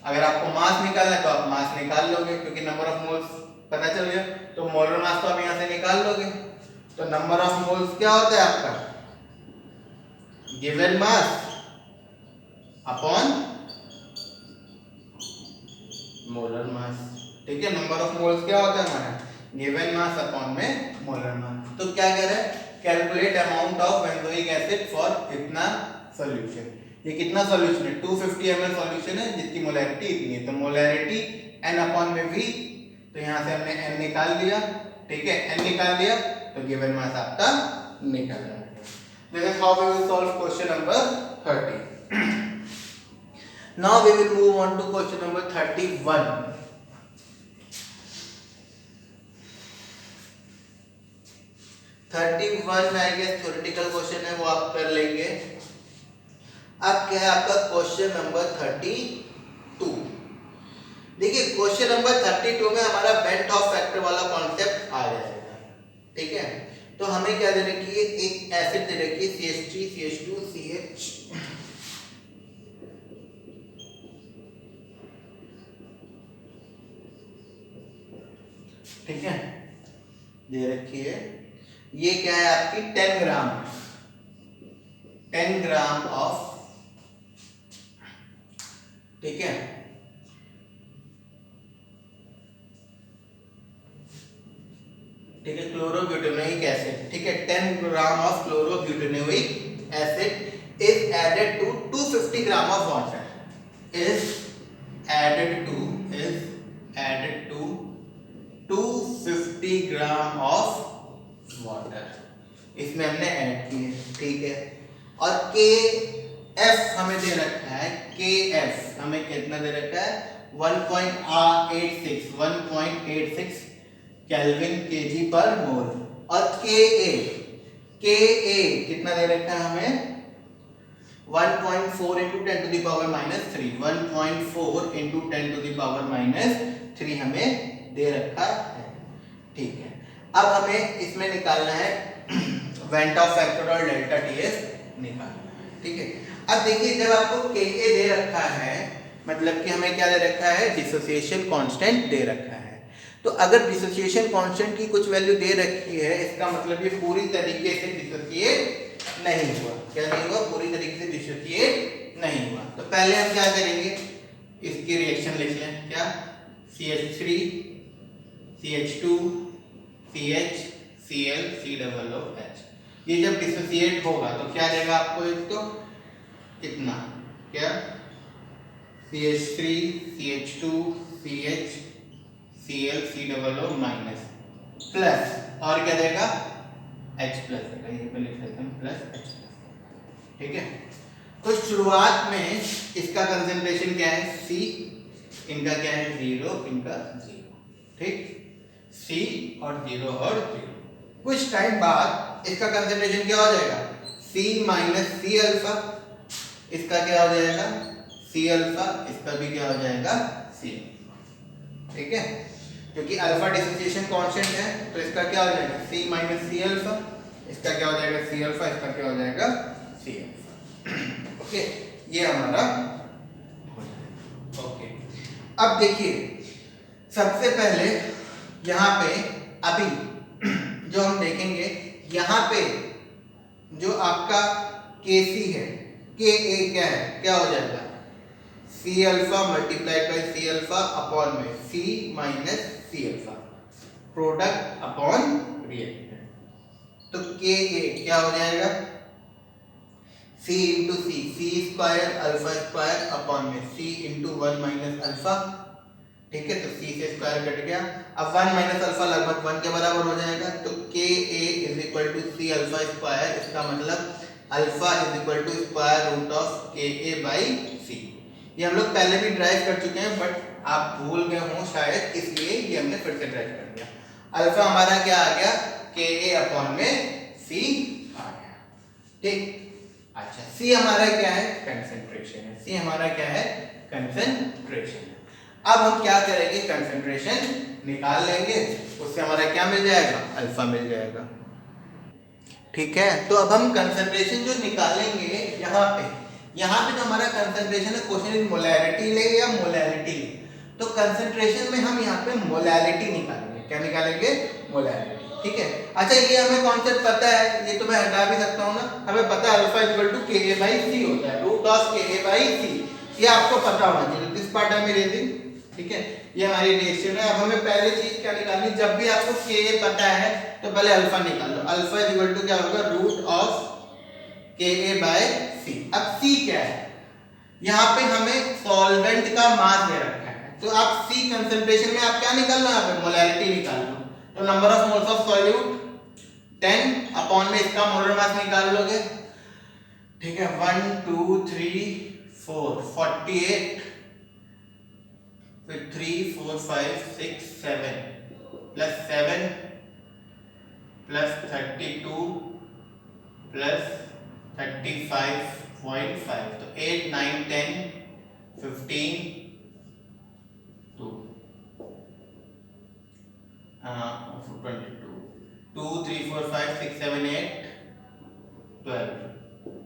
अगर आपको मास निकालना है तो आप मास निकाल लोगे क्योंकि नंबर ऑफ मोल्स पता चल गया, तो मोलर मास तो आप यहाँ से निकाल लोगे, तो नंबर ऑफ मोल्स क्या होता है आपका given mass upon molar mass. ठीक है, नंबर ऑफ मोल्स क्या होता है हमारा गिवन मास अपॉन में मोलर मास। तो क्या कह रहा है calculate amount of benzoic acid for इतना सॉल्यूशन, ये कितना सॉल्यूशन है 250 ml सॉल्यूशन है जिसकी मोलैरिटी इतनी है, तो मोलैरिटी n अपॉन में v, तो यहाँ से हमने n निकाल लिया। ठीक है, n निकाल लिया तो गिवन मास आपका निकल रहा है। This is how we will solve question number 30। Now we will move on to question number 31. 31 I guess theoretical question है, वो आप कर लेंगे। अब क्या है आपका क्वेश्चन नंबर 32। देखिए क्वेश्चन नंबर 32 में हमारा बेंट ऑफ फैक्टर वाला कॉन्सेप्ट आ जाएगा। ठीक है, तो हमें क्या दे रखी है, एक एसिड दे रखी है CH3 CH2 CH, ठीक है, दे रखी है। ये क्या है आपकी 10 ग्राम, 10 ग्राम ऑफ, ठीक है, ठीक है, क्लोरोब्यूटेनोइक एसिड, ठीक है, 10 gram of chlorobutanoic acid is added to 250 gram of water, is added to 250 gram of water, इसमें हमने ऐड किए, ठीक है। और के एफ हमें दे रखा है, के एफ हमें कितना दे रखा है 1.86 केल्विन केजी पर मोल। और के ए कितना दे रखा है हमें 1.4 into 10 to the power minus 3, 1.4 into 10 to the power minus 3 हमें दे रखा है, ठीक है। अब हमें इसमें निकालना है वेंटॉफ फैक्टर और डेल्टा टीएस निकालना है, ठीक है। अब देखिए जब आपको के ए दे रखा है मतलब कि हमें क्या दे रखा है, डिसोसिएशन कांस्टेंट दे रखा है। तो अगर डिसोसिएशन कांस्टेंट की कुछ वैल्यू दे रखी है इसका मतलब ये पूरी तरीके से डिसोसिएट नहीं हुआ, क्या नहीं हुआ, पूरी तरीके से डिसोसिएट नहीं हुआ। तो पहले हम क्या करेंगे, इसकी रिएक्शन लिख लें, क्या CH3 CH2 CH Cl COOH। ये जब डिसोसिएट होगा तो क्या देगा आपको, एक तो इतना, क्या CH3 CH2 CH Cl COO minus plus, और क्या देगा H प्लस देगा, ये पे लिख लेते हैं प्लस H प्लस, ठीक है। तो शुरुआत में इसका कंसंट्रेशन क्या है C, इनका क्या है 0, इनका 0, ठीक, C और 0 और 0। कुछ टाइम बाद इसका कंसंट्रेशन क्या हो जाएगा C माइनस C अल्फा, इसका क्या हो जाएगा C अल्फा, इसका भी क्या हो जाएगा C, ठीक है, क्योंकि अल्फा डिसोसिएशन कांस्टेंट है तो इसका क्या हो जाएगा C माइनस C अल्फा, इसका क्या हो जाएगा C अल्फा, इसका क्या हो जाएगा C अल्फा, ओके, ये हमारा ओके। अब देखिए सबसे पहले यहाँ पे अभी जो हम देखेंगे यहाँ पे जो आपका Kc है, Ka क्या है, क्या हो जाएगा C alpha multiplied by C alpha upon में C minus C alpha, product upon reactant. तो Ka क्या हो जाएगा C into C square alpha square upon में C इंटू 1 माइनस अल्फा, ठीक है, तो C से स्क्वायर कट गया। अब 1 माइनस अल्फा लगभग 1 के बराबर हो जाएगा, तो Ka is equal to C alpha square, इसका मतलब alpha is equal to square root of Ka by C। ये हम लोग पहले भी ड्राइव कर चुके हैं बट आप भूल गए हों शायद, इसलिए ये हमने फिर से ड्राइव कर दिया। अल्फा हमारा क्या आ गया Ka अपॉन में C आ गया, ठीक। अच्छा C हमारा क्या है कंसंट्रेशन है, C हमारा क्या है कंसंट्रेशन है। अब हम क्या करेंगे कंसंट्रेशन निकाल लेंगे, उससे हमारा क्या मिल जाएगा अल्फा मिल जाएगा, ठीक है। तो अब हम कंसंट्रेशन जो निकालेंगे यहाँ पे जो हमारा कंसंट्रेशन है, क्वेश्चन इज मोलैरिटी ले या मोलैरिटी ले, तो कंसंट्रेशन में हम यहाँ पे मोलैरिटी निकालेंगे, क्या निकालेंगे मोलैरिटी, ठीक है। अच्छा ये हमें कॉन्सेप्ट पता है, ये तो मैं हटा भी सकता हूँ ना, हमें पता है alpha equal to Ka by C होता है, root of Ka by C, ये आपको पता होना चाहिए। This part I am erasing, ठीक है, ये हमारी रिएक्शन है। अब हमें पहले चीज क्या निकालनी, जब भी आपको Ka पता है तो पहले अल्फा निकाल लो, अल्फा इज इक्वल टू क्या होगा root of Ka by C। अब C क्या है, यहाँ पे हमें सॉल्वेंट का मास दे रखा है, तो आप C कंसंट्रेशन में आप क्या निकाल लो, यहाँ पे मोलैरिटी निकाल लो, तो number of moles of solute 10 upon में इसका मोलर मास निकाल लोगे, ठीक है, 1 2 3 4 48, फिर 3 4 5 6 7 प्लस 7 प्लस 32 प्लस 35.5, तो 8 9 10 15 2 22 2 3 4 5 6 7 8 12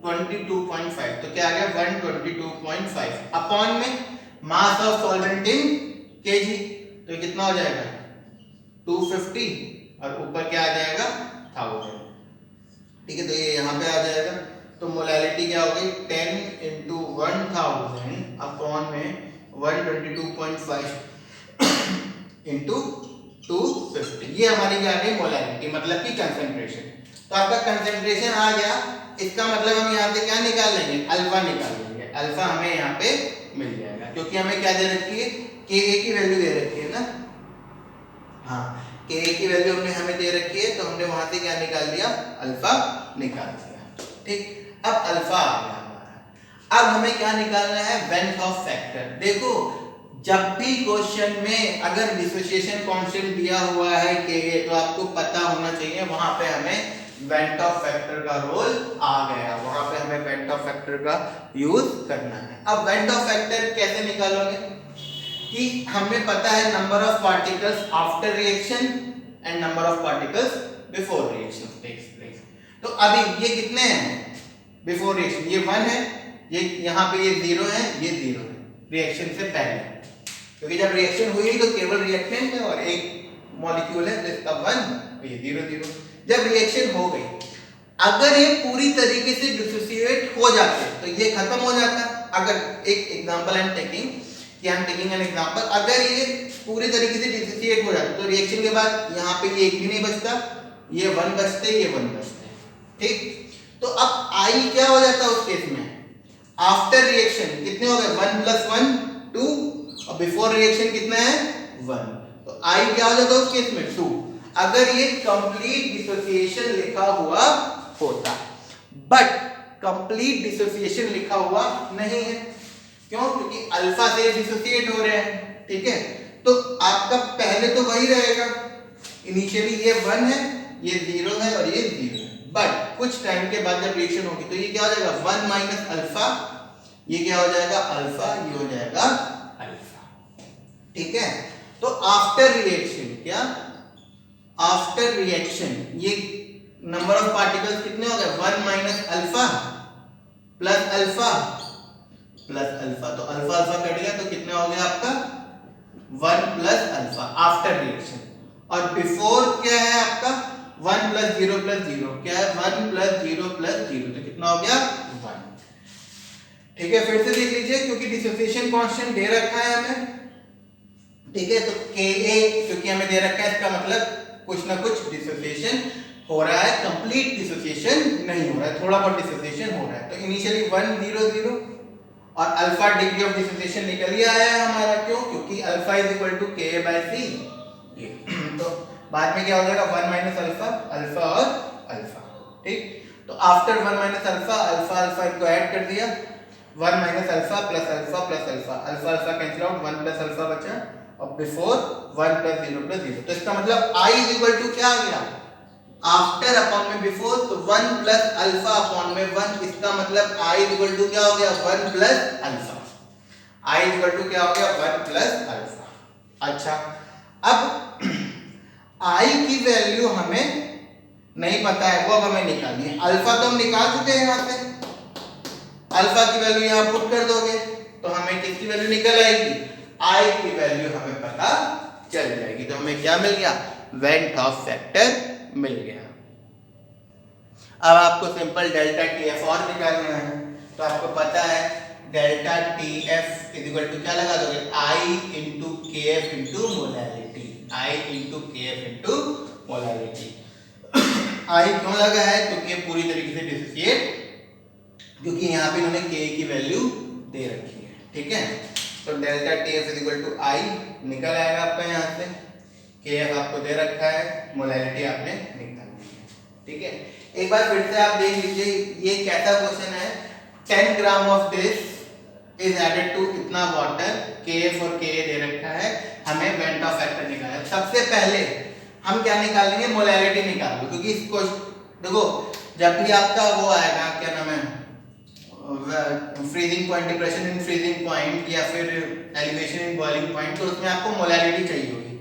22.5, तो क्या आ गया 122.5 अपॉन में mass of solvent in KG, तो ये कितना हो जाएगा 250 और ऊपर क्या आ जाएगा 1000, ठीक है। तो ये यहाँ पे आ जाएगा, तो मोलैलिटी क्या हो गई 10 इंटू 1000 अपॉन में 122.5 इंटू 250, ये हमारी क्या आ गई मोलैलिटी, मतलब कि कंसंट्रेशन। तो आपका कंसंट्रेशन आ गया, इसका मतलब हम यहाँ से क्या निकाल लेंगे, अल्फा निकाल लेंगे। अल्फा हमें यहाँ पे मिल जाएगा, क्योंकि हमें क्या दे रखी है, के की वैल्यू दे रखी है ना, हाँ के की वैल्यू हमने हमें दे रखी है, तो हमने वहां से क्या निकाल दिया, अल्फा निकाल दिया, ठीक। अब अल्फा आ गया हमारा। अब हमें क्या निकालना है, वेंट ऑफ फैक्टर। देखो जब भी क्वेश्चन में अगर डिसोसिएशन कांस्टेंट दिया हुआ है के, तो आपको पता होना चाहिए वहां पे हमें वेंट ऑफ फैक्टर का रोल आ गया, वहां पे हमें वेंट ऑफ फैक्टर का यूज करना है। अब वेंट ऑफ फैक्टर कैसे निकालोगे, कि हमें पता है number of particles after reaction and number of particles before reaction takes place. तो अभी ये कितने हैं बिफोर रिएक्शन, ये 1 है, ये यहाँ पे ये 0 है, ये 0 है रिएक्शन से पहले, क्योंकि जब रिएक्शन हुई तो केवल रिएक्टेंट है और एक मॉलिक्यूल है, तो इसका 1, तो ये 0 0। जब रिएक्शन हो गई, अगर ये पूरी तरीके से डिसोसिएट हो जाते तो ये खत्म हो जाता। अगर एक एग्जांपल आई एम टेकिंग, कि I am taking an example, अगर ये पूरी तरीके से डिसोसिएट हो जाता तो रिएक्शन के बाद यहाँ पे ये एक भी नहीं बचता, ये 1 बचते, ये 1 बचते, ठीक। तो अब आई क्या हो जाता उस केस में, आफ्टर रिएक्शन कितने हो गए, 1 + 1 2, और बिफोर रिएक्शन कितना है 1, तो आई क्या हो जाता उस केस में 2। अगर ये कंप्लीट डिसोसिएशन लिखा हुआ होता, बट कंप्लीट डिसोसिएशन लिखा हुआ नहीं है, क्यों, क्योंकि अल्फा से डिसोसिएट हो रहे हैं, ठीक है। तो आपका पहले तो वही रहेगा, इनिशियली ये 1 है, ये 0 है और ये 0 है, बट कुछ टाइम के बाद जब रिएक्शन होगी तो ये क्या हो जाएगा 1 माइनस अल्फा, ये क्या हो जाएगा अल्फा, ये हो जाएगा अल्फा, ठीक है। तो आफ्टर रिएक्शन क्या, आफ्टर रिएक्शन ये नंबर ऑफ पार्टिकल्स कितने हो गए, 1 minus alpha plus alpha plus alpha, तो अल्फा अल्फा कट गया, तो कितना हो गया आपका 1 प्लस अल्फा आफ्टर रिएक्शन। और बिफोर क्या है आपका 1 + 0 + 0, क्या है 1 + 0 + 0, तो कितना हो गया 1, ठीक है। फिर से देख लीजिए, क्योंकि डिसोसिएशन कांस्टेंट दे रखा है हमें, ठीक है, तो Ka क्योंकि हमें दे रखा है, इसका मतलब कुछ ना कुछ डिसोसिएशन हो रहा है, कंप्लीट डिसोसिएशन नहीं हो रहा है, थोड़ा बहुत डिसोसिएशन हो रहा है। तो इनिशियली 1 0 0 और अल्फा डिग्री ऑफ डिसोसिएशन निकल ही आया है हमारा, क्यों, क्योंकि अल्फा = Ka/C, ये तो बाद में क्या हो जाएगा 1 माइनस अल्फा, अल्फा और अल्फा, ठीक। तो after 1 minus alpha, alpha alpha इनको ऐड कर दिया, 1 minus alpha plus alpha plus alpha, alpha alpha cancel out, 1 plus alpha बचा, और बिफोर 1 + 0 + 0, तो इसका मतलब I = क्या आ गया, आफ्टर अपॉन में बिफोर, तो 1 प्लस अल्फा अपॉन में 1, इसका मतलब I = क्या हो गया 1 प्लस अल्फा, I = क्या हो गया 1 प्लस अल्फा। अच्छा, अब I की वैल्यू हमें नहीं पता है, वो अब हमें निकालनी है। अल्फा तो हम निकाल चुके हैं, यहाँ से अल्फा की वैल्यू यहाँ पुट कर दोगे तो हमें किसकी वैल्यू निकल आएगी, I की वैल्यू हमें पता चल जाएगी। तो हमें क्या मिल गया, वेंट ऑफ फैक्टर मिल गया। अब आपको सिंपल डेल्टा TF और निकालना है, तो आपको पता है डेल्टा TF = क्या लगा दोगे, I × KF × molality, I × KF × molality. I क्यों लगा है, क्योंकि ये पूरी तरीके से डिसोसिएट, क्योंकि यहाँ पे इन्होंने K की वैल्यू दे रखी है, ठीक है। तो डेल्टा TF = I निकल आएगा आपका यहाँ से, KF आपको दे रखा है, मोलैलिटी आपने निकालनी है, ठीक है। एक बार फिर से आप देख लीजिए, ये कैसा क्वेश्चन है, 10 gram of this is added to इतना वाटर, KF और Ka दे रखा है, हमें वेंट ऑफ फैक्टर निकालना है। सबसे पहले हम क्या निकालेंगे, मोलैलिटी निकाल लो, क्योंकि इसको देखो जब भी आपका वो आएगा, क्या नाम है, freezing point, depression in freezing point या फिर एलिवेशन इन बॉइलिंग पॉइंट, तो उसमें आपको मोलैलिटी चाहिए होगी।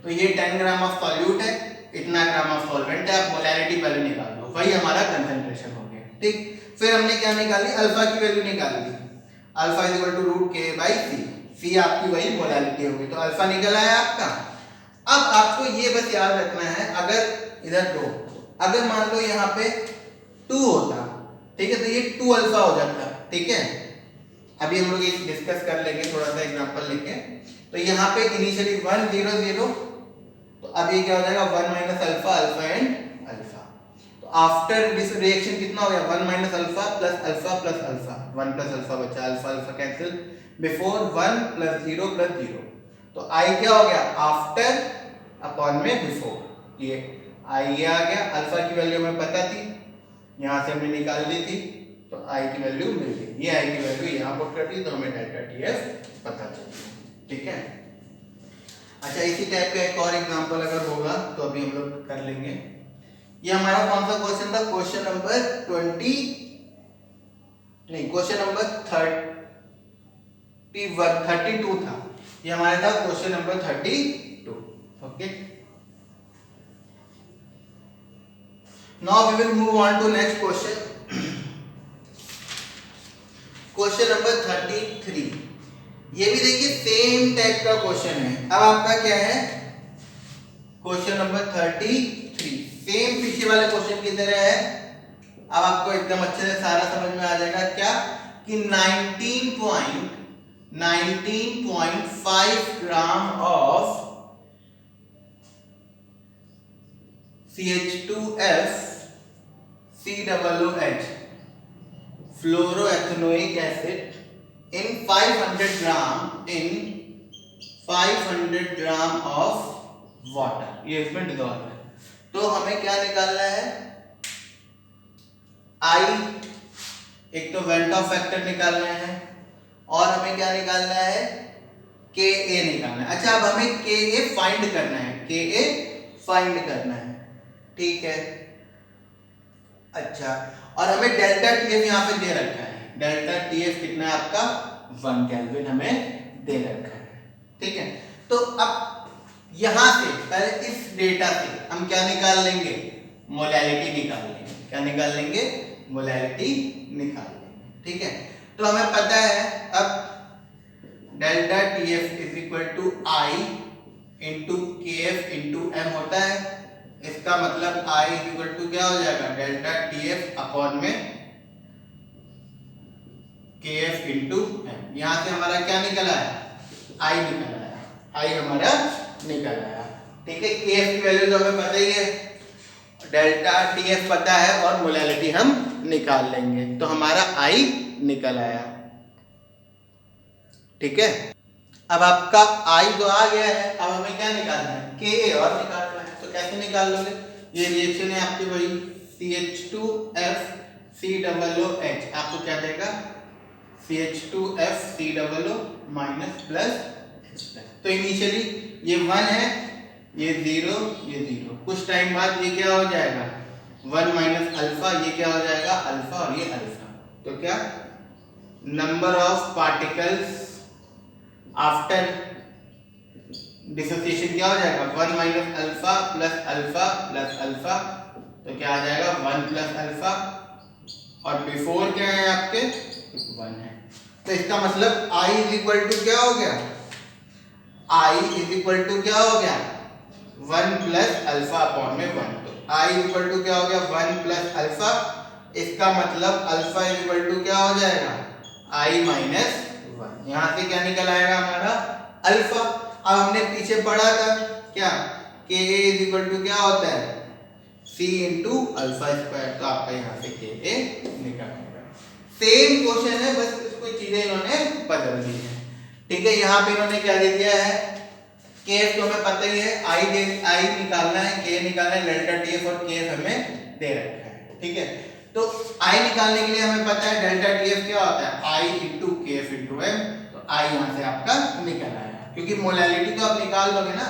तो ये 10 ग्राम ऑफ सॉल्यूट है, इतना ग्राम ऑफ सॉल्वेंट है, आप मोलैलिटी पहले निकाल लो, वही हमारा कंसंट्रेशन हो गया, ठीक। फिर हमने क्या निकाली, अल्फा की वैल्यू निकाल दी, अल्फा = √K/C, C आपकी वही मोलैलिटी होगी, तो अल्फा निकल आया आपका। अब आपको ये बस याद रखना है, अगर इधर 2, अगर मान लो यहाँ पे 2 होता, ठीक है, तो ये 2 अल्फा हो जाता, ठीक है। अभी हम लोग ये डिस्कस कर लेंगे थोड़ा सा एग्जांपल लेके। तो यहाँ पे इनिशियली 1 0 0, तो अब ये क्या हो जाएगा 1 minus alpha, alpha and alpha. तो आफ्टर दिस रिएक्शन कितना हो गया 1 minus alpha plus alpha plus alpha, 1 plus alpha बचा, alpha alpha cancel, before 1 plus 0 plus 0। तो आई क्या हो गया आफ्टर अपॉन में बिफोर, ये आई ये आ गया, अल्फा की वैल्यू हमें पता थी, यहाँ से हमने निकाल ली थी, तो आई की वैल्यू मिल गई, ये आई की वैल्यू यहाँ पुट कर दी, तो हमें डेल्टा टीएफ पता चल गया, ठीक है। अच्छा, इसी टाइप का एक और एग्जांपल अगर होगा तो अभी हम लोग कर लेंगे। ये हमारा कौन सा क्वेश्चन था, क्वेश्चन नंबर 32 था, ये हमारा था question number 32, okay. Now we will move on to next question, question number 33। ये भी देखिए सेम टाइप का क्वेश्चन है। अब आपका क्या है, क्वेश्चन नंबर 33 सेम पीछे वाले क्वेश्चन की तरह है। अब आपको एकदम अच्छे से सारा समझ में आ जाएगा क्या, कि 19.5 gram of CH2F COOH fluoroethanoic acid in 500 gram of water, ये इसमें डिसॉल्व है। तो हमें क्या निकालना है, I, एक तो वेंट ऑफ फैक्टर निकालना है, और हमें क्या निकालना है, Ka निकालना है। अच्छा, अब हमें Ka फाइंड करना है, Ka फाइंड करना है, ठीक है। अच्छा, और हमें डेल्टा टीएफ यहाँ पे दे रखा है, डेल्टा टीएफ कितना है आपका 1 केल्विन हमें दे रखा है, ठीक है। तो अब यहां से पहले इस डेटा से हम क्या निकाल लेंगे, मोलैलिटी निकाल लेंगे, क्या निकाल लेंगे, मोलैलिटी निकाल लेंगे, ठीक है। तो हमें पता है अब delta TF is equal to I into K F into M होता है। इसका मतलब I इक्वल टू क्या हो जाएगा, डेल्टा टीएफ अपॉन में के एफ इंटू एम। यहां से हमारा क्या निकला है, I निकल आया, I हमारा निकल आया, ठीक है। के एफ की वैल्यू तो हमें पता ही है, डेल्टा टीएफ पता है, और मोलैलिटी हम निकाल लेंगे, तो हमारा I निकल आया, ठीक है। अब आपका I तो आ गया है, अब हमें क्या निकालना है, Ka और निकालना है। तो कैसे निकाल लोगे, ये रिएक्शन है आपकी वही CH2F COOH, आपको क्या देगा CH2F COO minus plus H plus. तो इनिशियली ये 1 है, ये 0, ये 0, कुछ टाइम बाद ये क्या हो जाएगा 1 माइनस अल्फा, ये क्या हो जाएगा अल्फा, और ये अल्फा। तो क्या number of particles after dissociation क्या हो जाएगा 1 minus alpha plus alpha plus alpha, तो क्या आ जाएगा 1 प्लस अल्फा, और बिफोर क्या है आपके 1 है। तो इसका मतलब I इज इक्वल टू क्या हो गया, I इज इक्वल टू क्या हो गया 1 प्लस अल्फा अपॉन में 1। तो I इज इक्वल टू क्या हो गया 1 प्लस अल्फा, इसका मतलब अल्फा इज इक्वल टू क्या हो जाएगा I माइनस 1। यहाँ से क्या निकल आएगा हमारा अल्फा। अब हमने पीछे पढ़ा था क्या, Ka इज इक्वल टू क्या होता है C इंटू अल्फा स्क्वायर, तो आपका यहाँ से Ka निकल आएगा। सेम क्वेश्चन है, बस कुछ चीजें इन्होंने बदल दी है, ठीक है। यहाँ पे इन्होंने क्या दे दिया है, केएफ तो हमें पता ही है, आई निकालना है, के निकालना है, डेल्टा टीएफ और केएफ हमें दे रखा है, ठीक है। तो आई निकालने के लिए हमें पता है डेल्टा टीएफ क्या होता है आई इंटू केएफ इंटू एम। तो आई यहाँ से आपका निकल आया, क्योंकि मोलैलिटी तो आप निकाल लोगे ना,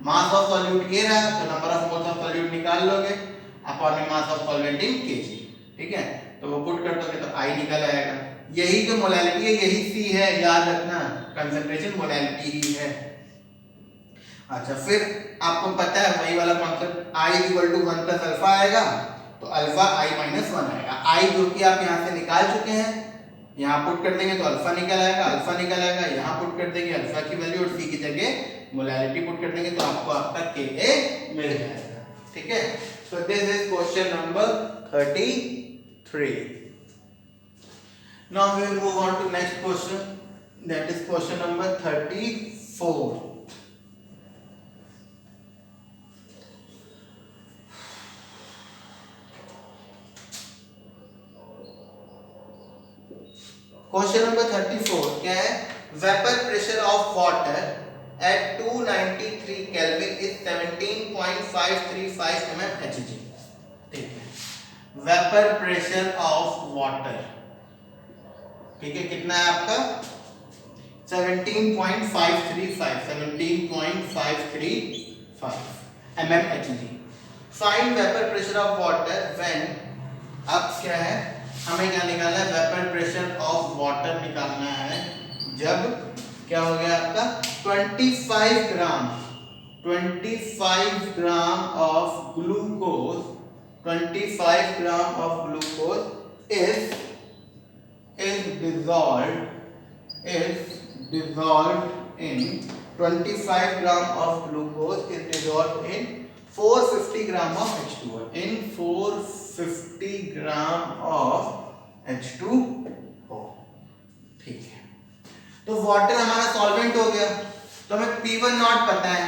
मास ऑफ सॉल्यूट ये रहा, तो number of moles of solute निकाल लोगे अपॉन में mass of solvent in KG, ठीक है। तो वो पुट कर दोगे तो आई निकल आएगा। यही जो मोलैलिटी है यही सी है, याद रखना, कंसंट्रेशन मोलैलिटी ही है। अच्छा, फिर आपको पता है वही वाला concept, I equal to 1 plus alpha आएगा, तो अल्फा I माइनस 1 आएगा। I जो कि आप यहाँ से निकाल चुके हैं, यहाँ पुट कर देंगे तो अल्फा निकल आएगा, यहाँ पुट कर देंगे अल्फा की वैल्यू और सी की जगह मोलैरिटी पुट कर देंगे तो आपको आपका Ka मिल जाएगा। ठीक है, so this is question number 33। Now we will move on to next question, that is question number 34। Question number 34 क्या है? Vapour pressure of water at 293 kelvin is 17.535 mmHg। ठीक है, वेपर प्रेशर ऑफ वाटर, ठीक है, कितना है आपका? 17.535 mmHg। Find vapour pressure of water when, अब क्या है, हमें क्या निकालना है? वेपर प्रेशर ऑफ वाटर निकालना है जब क्या हो गया आपका 25 ग्राम of glucose, 25 gram of glucose is dissolved in 25 gram of glucose is dissolved in 450 gram of H2O, in 450 gram of H2O। ठीक है, तो वाटर हमारा सॉल्वेंट हो गया, तो हमें P1 नॉट पता है,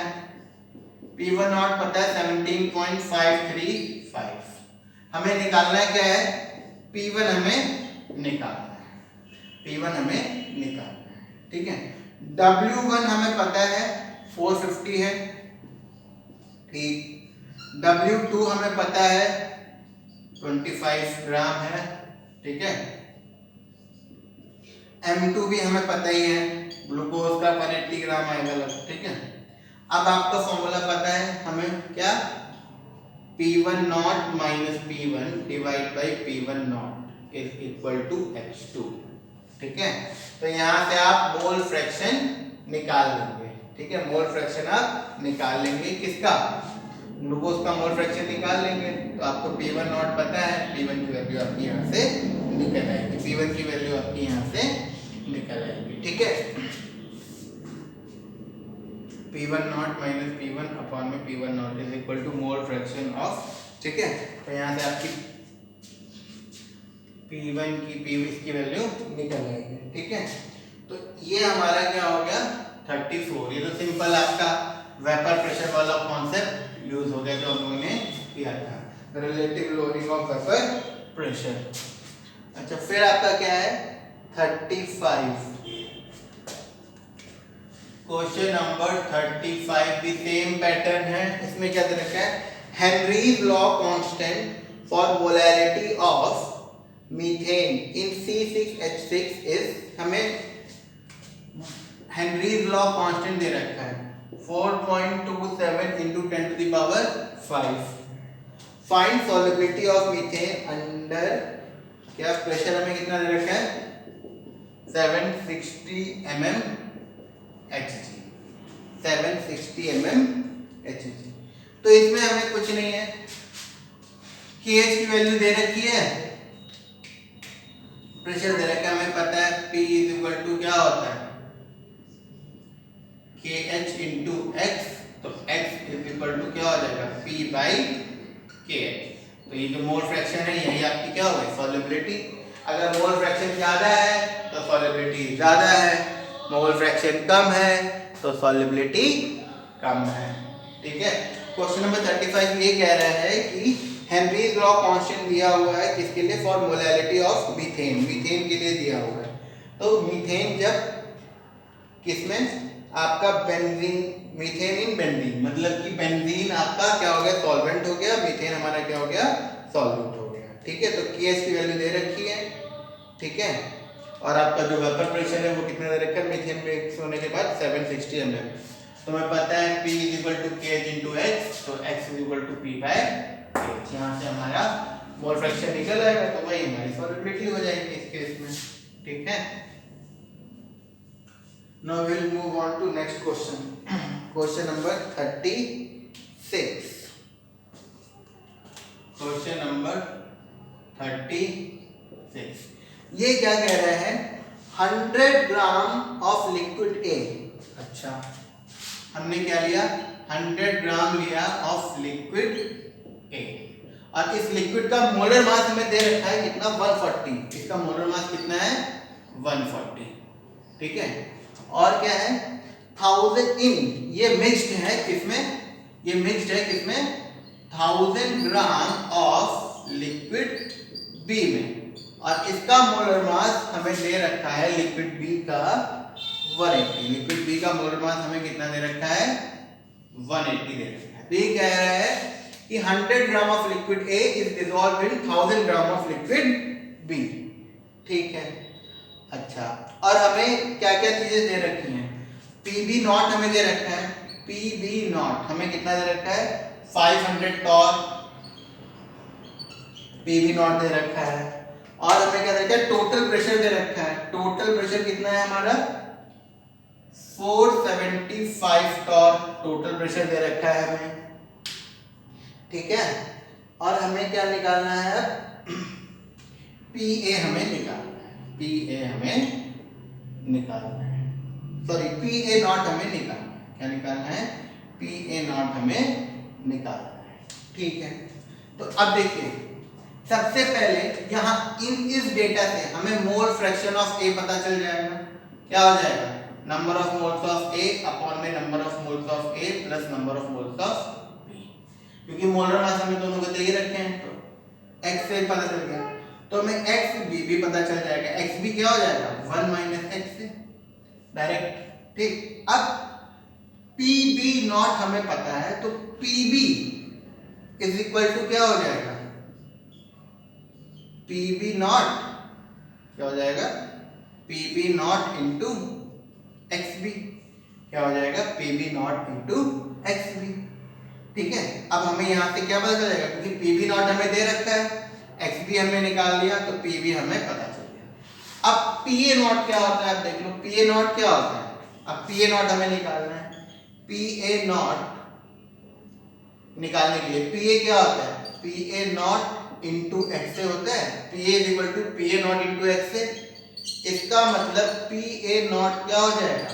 P1 नॉट पता है 17.535। हमें निकालना है क्या है? P1 हमें निकालना है, P1 हमें निकालना है। ठीक है, W1 हमें पता है 450 है, ठीक, W2 हमें पता है 25 ग्राम है, ठीक है, M2 भी हमें पता ही है, ग्लूकोज का 180 ग्राम आएगा लग, ठीक है। अब आपका फॉर्मूला पता है हमें क्या? P1 not minus P1 divide by P1 not is equal to H2। ठीक है, तो यहाँ से आप मोल फ्रैक्शन निकाल लेंगे। ठीक है, मोल फ्रैक्शन आप निकाल लेंगे, किसका? ग्लूकोज का मोल फ्रैक्शन निकाल लेंगे। तो आपको P1 नॉट पता है, P1 की वैल्यू आपकी यहाँ से निकल आएगी, P1 की वैल्यू आपकी यहाँ से निकल आएगी। ठीक है, P1 not minus P1 upon में P1 not is equal to mole fraction of, ठीक है, तो यहाँ से आपकी P1 की इसकी वैल्यू निकल आएगी। ठीक है, तो ये हमारा क्या हो गया 34। ये तो सिंपल आपका वेपर प्रेशर वाला कॉन्सेप्ट यूज हो गया जो हम लोगों ने किया था, relative loading of vapour pressure. अच्छा, फिर आपका क्या है 35, क्वेश्चन नंबर 35 भी सेम पैटर्न है। इसमें क्या दे रखा है? Henry's law constant for molarity of methane in C6H6 is, हमें हेनरीज लॉ कांस्टेंट दे रखा है 4.27 into 10 to the power 5। Find solubility of methane under, क्या प्रेशर हमें कितना दे रखा है? 760 mmHg, 760 mmHg। तो इसमें हमें कुछ नहीं है, KH की वैल्यू दे रखी है, प्रेशर दे रखा है, हमें पता है P इज इक्वल टू क्या होता है? KH into X, तो X इज इक्वल टू क्या हो जाएगा? P by KH। तो ये जो मोल फ्रैक्शन है यही आपकी क्या होगी? सॉल्युबिलिटी। अगर मोल फ्रैक्शन ज्यादा है तो सॉल्युबिलिटी ज्यादा है, मोल फ्रैक्शन कम है तो सॉल्युबिलिटी कम है। ठीक है, क्वेश्चन नंबर 35 ये कह रहा है कि हेनरीज लॉ कांस्टेंट दिया हुआ है किसके लिए? For molarity of methane, methane के लिए दिया हुआ है। तो मीथेन जब किसमें आपका बेंजीन, मीथेन इन बेंजीन, मतलब कि बेंजीन आपका क्या हो गया? सॉल्वेंट हो गया, मीथेन हमारा क्या हो गया? सॉल्वेंट हो गया। ठीक है, तो KH की वैल्यू दे रखी है। ठीक है, और आपका जो वेपर प्रेशर है वो कितना दे रखा है? मीथेन मिक्स होने के बाद 760 mm। तो हमें पता है P is equal to KH into X, तो X is equal to P by KH। यहाँ से हमारा मोल फ्रैक्शन निकल आएगा, तो वही हमारी सॉल्युबिलिटी हो जाएगी इस केस में। ठीक है, now we'll move on to next question, question number 36। question number 36 ये क्या कह रहा है? 100 ग्राम ऑफ लिक्विड A, अच्छा हमने क्या लिया 100 ग्राम लिया ऑफ लिक्विड ए, और इस लिक्विड का मोलर मास हमें दे रखा है कितना 140, इसका मोलर मास कितना है 140, ठीक है। और क्या है 1000 इन, ये मिक्स्ड है किसमें, ये मिक्स्ड है किसमें 1000 ग्राम ऑफ लिक्विड बी में, और इसका मोलर मास हमें दे रखा है लिक्विड बी का 180, लिक्विड बी का मोलर मास हमें कितना दे रखा है 180 दे रखा है। तो ये कह रहा है कि 100 gram of liquid A is dissolved in 1000 gram of liquid B, ठीक है। अच्छा, और हमें क्या क्या चीजें दे रखी हैं, पीबी नॉट हमें दे रखा है, पीबी नॉट हमें कितना दे रखा है 500 टॉर्क, पीबी नॉट दे रखा है, और हमें क्या दे रखा है टोटल प्रेशर दे रखा है, टोटल प्रेशर कितना है हमारा 475 टॉर्क, टोटल प्रेशर दे रखा है हमें, ठीक है। और हमें क्या निकालना है पीए हमें निकालना है, पीए हमें निकालना है, सॉरी पीए नॉट हमें निकालना है, क्या निकालना है पीए नॉट हमें निकालना है, ठीक है। तो अब देखिए सबसे पहले यहाँ इस डेटा से हमें मोल फ्रैक्शन ऑफ ए पता चल जाएगा, क्या हो जाएगा number of moles of A upon में number of moles of A plus number of moles of B, क्योंकि मोलर मास हमें दोनों को दे ही रखे हैं, तो x से पता चल गया, तो हमें x b भी पता चल जाएगा, x b क्या हो जाएगा 1 माइनस x से डायरेक्ट, ठीक। अब pb नॉट हमें पता है, तो pb इज इक्वल टू क्या हो जाएगा pb नॉट क्या हो जाएगा pb नॉट इंटू xb, क्या हो जाएगा pb नॉट इंटू xb, ठीक है। अब हमें यहाँ से क्या पता चलेगा, क्योंकि pb नॉट हमें दे रखा है, xb हमने निकाल लिया, तो pb हमें पता चल गया। अब pa नॉट क्या होता है, आप देख लो pa नॉट क्या होता है, अब pa नॉट हमें निकालना है, pa नॉट निकालने के लिए pa क्या होता है pa नॉट इंटू x से होता है, pa is equal to pa not into x से, इसका मतलब pa नॉट क्या हो जाएगा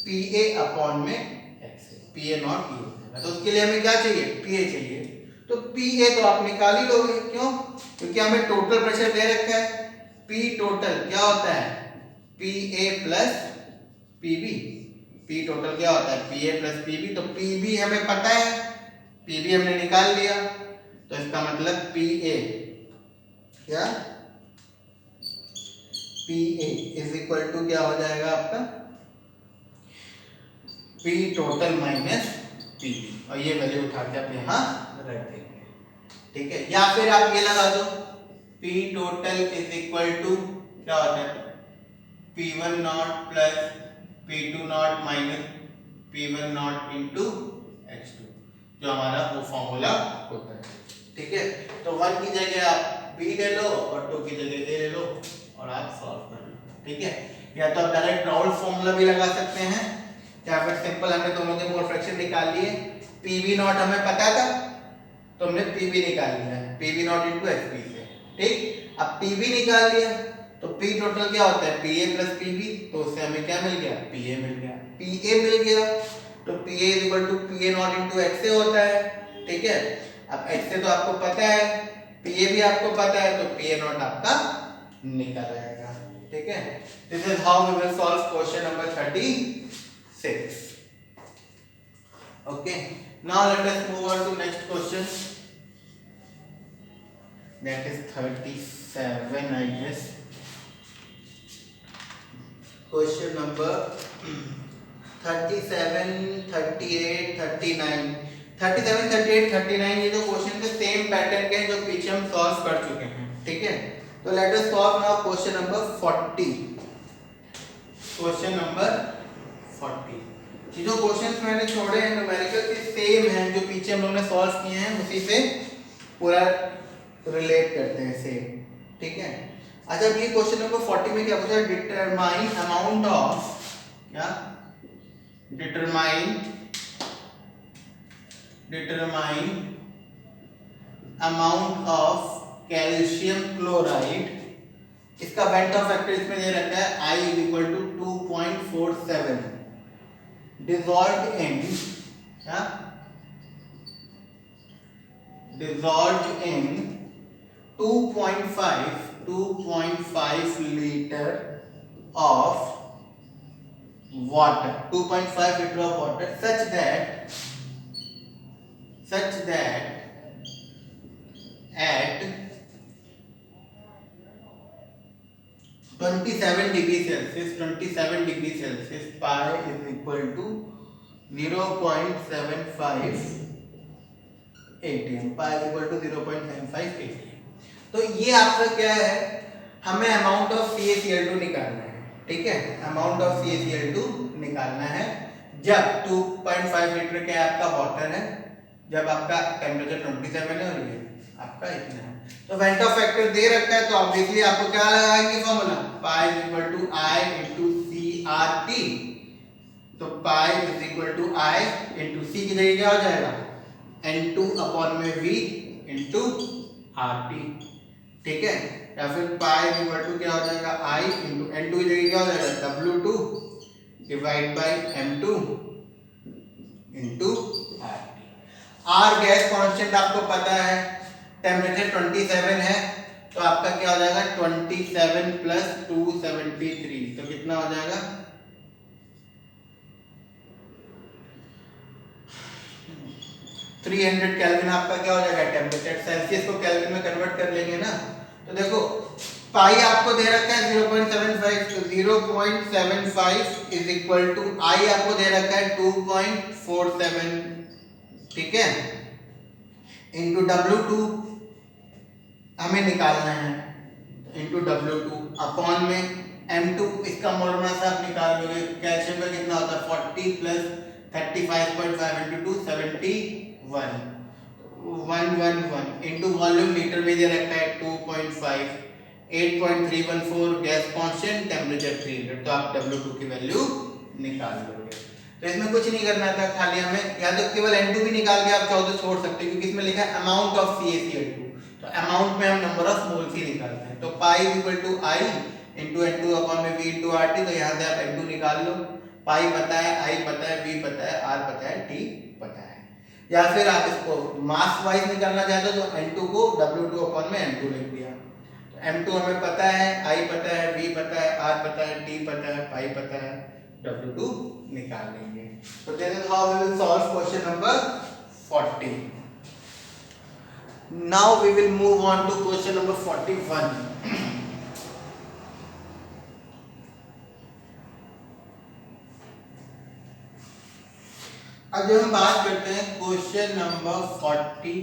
pa अपॉन में x से, pa नॉट ये, तो उसके लिए हमें क्या चाहिए pa चाहिए, तो pa तो आप निकाल ही लोगे, क्यों क्योंकि हमें टोटल प्रेशर दे रखा है, p टोटल क्या होता है pa plus pb, p total क्या होता है pa प्लस pb, तो pb हमें पता है, pb हमने निकाल लिया, तो इसका मतलब pa क्या pa इज इक्वल टू क्या हो जाएगा आपका p टोटल माइनस pb, और ये वैल्यू उठा के आप यहाँ रख देंगे, ठीक है। या फिर आप ये लगा दो p total is equal to क्या होता है p1 not plus p2 not minus p1 not into x2, जो हमारा वो फॉर्मूला होता है, ठीक है। तो 1 की जगह आप b ले लो और 2 की जगह a ले लो और आप सॉल्व कर लो, ठीक है। या तो आप डायरेक्ट राउल्ट फॉर्मूला भी लगा सकते हैं, या फिर सिंपल हमने दोनों के मोल फ्रैक्शन निकाल लिए, pb नॉट हमें पता था तो हमने pb निकाल लिया है, pb नॉट इंटू xb से, ठीक। अब pb निकाल लिया तो p टोटल क्या होता है pa प्लस pb, तो उससे हमें क्या मिल गया pa मिल गया, pa मिल गया तो pa is equal to pa not into x से होता है, ठीक है। अब x से तो आपको पता है, pa भी आपको पता है, तो pa नॉट आपका निकल आएगा, ठीक है। This is how we will solve question number 36, okay। Now let us move on to next question, that is 37 I guess, question number 37, 38, 39, 37, 38, 39 ये जो क्वेश्चन के सेम पैटर्न के हैं जो पीछे हम सॉल्व कर चुके हैं, ठीक है। तो let us solve now question number 40, question number 40। ये जो क्वेश्चंस मैंने छोड़े हैं न्यूमेरिकल के सेम हैं जो पीछे हम लोगों ने सॉल्व किए हैं, उसी से पूरा रिलेट करते हैं सेम, ठीक है। अच्छा, ये क्वेश्चन नंबर 40 में क्या पूछा है, डिटरमाइन अमाउंट ऑफ क्या determine amount of calcium chloride, इसका बेंटॉफ फैक्टर इसमें दे रखा है I is equal to 2.47, dissolved in 2.5 liter of water, 2.5 liter of water, such that at 27 degree Celsius, pi is equal to 0.75 atm, pi is equal to 0.75 atm। तो ये आपका क्या है, हमें अमाउंट ऑफ CaCl2 निकालना है, ठीक है, अमाउंट ऑफ CaCl2 निकालना है जब 2.5 लीटर के आपका वाटर है, जब आपका टेम्परेचर 27 है और ये आपका इतना है। तो वेंट ऑफ फैक्टर दे रखा है, तो ऑब्वियसली आपको क्या लगाएंगे formula, pi is equal to I into CRT। तो pi is equal to I into C की जगह क्या हो जाएगा, N2 अपॉन में V इंटू RT, ठीक है, या फिर पाई इज इक्वल टू क्या हो जाएगा, I इंटू N2 की जगह क्या हो जाएगा, W2 divide by M2 into RT। R gas constant आपको पता है, टेम्परेचर 27 है, तो आपका क्या हो जाएगा 27 प्लस 273, तो कितना हो जाएगा 300 केल्विन आपका क्या हो जाएगा टेम्परेचर। सेल्सियस को केल्विन में कन्वर्ट कर लेंगे ना, तो देखो पाई आपको दे रखा है 0.75, तो 0.75 इज इक्वल टू आई आपको दे रखा है 2.47, ठीक है, इंटू W2 हमें निकालना है, इंटू W2 अपॉन में M2, इसका मोल मास आप निकाल लोगे, कैल्शियम का कितना होता है 40 plus 35.5 into 2 71 111 into volume litre में दे रखा है 2.5 8.314 गैस कांस्टेंट, टेम्परेचर 300, तो आप W2 की वैल्यू निकाल लोगे। तो इसमें कुछ नहीं करना था, खाली हमें या तो केवल N2 भी निकाल के आप चाहो तो छोड़ सकते हैं, क्योंकि इसमें लिखा है अमाउंट ऑफ CaCl2, तो अमाउंट में हम नंबर ऑफ मोल्स ही निकालते हैं। तो pi equal to I into N2 upon में V इंटू RT, तो यहाँ से आप N2 निकाल लो, पाई पता है, आई पता है, V पता है, R पता है, T पता है। या फिर आप इसको मास वाइज निकालना चाहते हो तो N2 को W2 अपॉन में M2 लिख दिया, तो M2 हमें पता है, I पता है, V पता है, R पता है, T पता है, पाई पता है, W2 निकाल लेंगे। So this is how we will solve question number 40. Now we will move on to question number 41. अब जब हम बात करते हैं क्वेश्चन नंबर 41,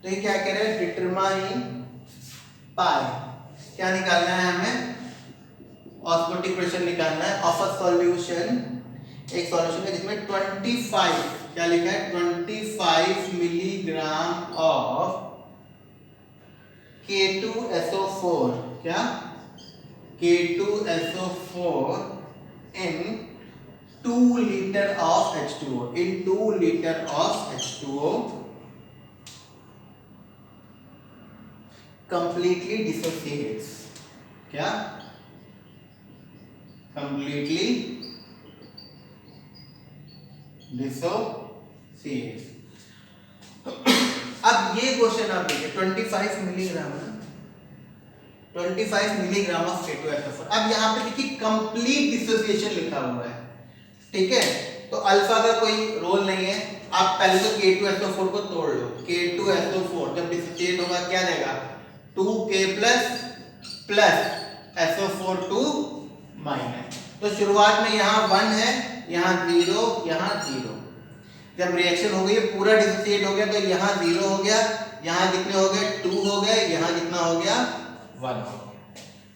तो ये क्या कह रहे हैं, डिटरमाइन पाई, क्या निकालना है हमें, ऑस्मोटिक प्रेशर निकालना है ऑफ अ सॉल्यूशन, एक सॉल्यूशन है जिसमें 25 क्या लिखा है 25 मिलीग्राम ऑफ K2SO4, क्या K2SO4 in 2 liter of H2O, in 2 liter of H2O completely dissociates, क्या completely dissociates। अब ये क्वेश्चन आप देखिए 25 मिलीग्राम, 25 मिलीग्राम ऑफ K2SO4, अब यहाँ पे देखिए कंप्लीट डिसोसिएशन लिखा हुआ है, ठीक है, तो अल्फा का कोई रोल नहीं है। आप पहले तो K2SO4 को तोड़ लो, K2SO4 जब डिसोसिएट होगा क्या देगा 2K प्लस SO4 माइनस, तो शुरुआत में यहाँ 1 है, यहाँ 0, यहाँ 0, जब रिएक्शन हो गई पूरा डिसोसिएट हो गया तो यहाँ 0 हो गया, यहाँ कितने हो गए 2 हो गए, यहाँ कितना हो गया 1 हो गया,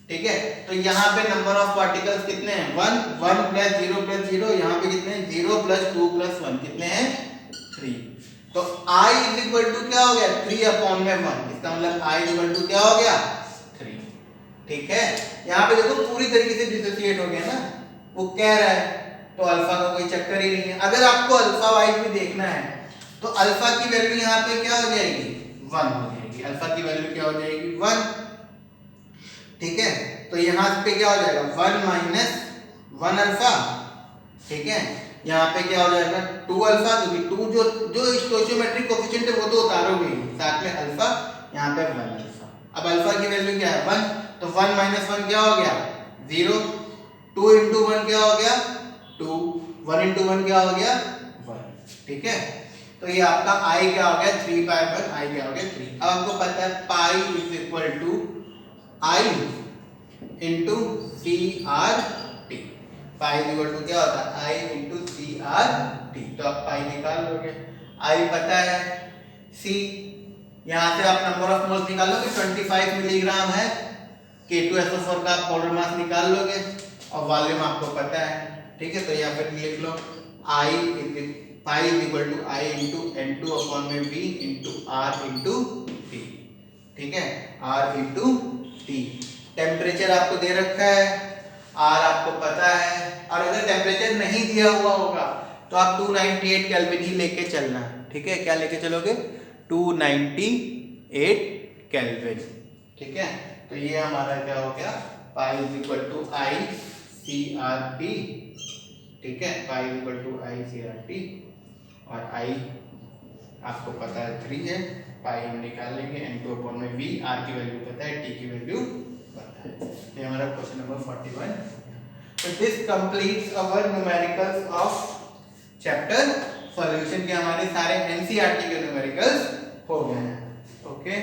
ठीक है। तो यहाँ पे नंबर ऑफ पार्टिकल्स कितने हैं 1 1 प्लस 0 प्लस 0, यहाँ पे कितने हैं 0 प्लस 2 प्लस 1 कितने हैं 3, तो I इज इक्वल टू क्या हो गया 3 अपॉन में 1, इसका मतलब I इज इक्वल टू क्या हो गया 3, ठीक है। यहाँ पे देखो पूरी तरीके से डिसोसिएट हो गया ना, वो कह रहा है, तो अल्फा का कोई चक्कर ही नहीं है। अगर आपको अल्फा वाइज भी देखना है तो अल्फा की वैल्यू यहाँ पे क्या हो जाएगी 1 हो जाएगी, अल्फा की वैल्यू क्या हो जाएगी 1, ठीक है। तो यहाँ पे क्या हो जाएगा 1 माइनस 1 अल्फा ठीक है। यहाँ पे क्या हो जाएगा 2 अल्फा, क्योंकि 2 जो जो स्टोइचोमेट्रिक कोफिशिएंट है वो तो उतारोगे ही, साथ में अल्फा, यहाँ पे 1 अल्फा। अब अल्फा की वैल्यू क्या है 1, तो 1 माइनस 1 क्या हो गया 0, 2 इंटू 1 क्या हो गया 2, 1 इंटू 1 क्या हो गया 1। ठीक है, तो ये आपका i क्या हो गया 3/1, i क्या हो गया 3। अब आपको पता है pi is equal to i into C R T. Pi is equal to क्या होता है i into C R T, तो आप पाई निकाल लोगे, i पता है, c यहाँ से आप नंबर ऑफ मोल्स निकाल लोगे 25 मिलीग्राम है, K2SO4 का आप पाउडर मास निकाल लोगे, और वॉल्यूम आपको पता है। ठीक है, तो यहाँ पर लिख लो pi is equal to I into N2 upon में V into R into T. ठीक है, आर इंटू टी। टेम्परेचर आपको दे रखा है, आर आपको पता है, और अगर टेम्परेचर नहीं दिया हुआ होगा तो आप 298 केल्विन ही लेके चलना। ठीक है, क्या लेके चलोगे 298 केल्विन। ठीक है, तो ये हमारा क्या हो गया pi is equal to I C R T. ठीक है, pi is equal to I C R T, और आई आपको पता है 3 है, पाई हम निकाल लेंगे, N2 अपॉन में V, R की वैल्यू पता है, T की वैल्यू पता है। ये हमारा क्वेश्चन नंबर 41। तो this completes our numericals of chapter solution के हमारे सारे NCERT के न्यूमेरिकल्स हो गए हैं। ओके।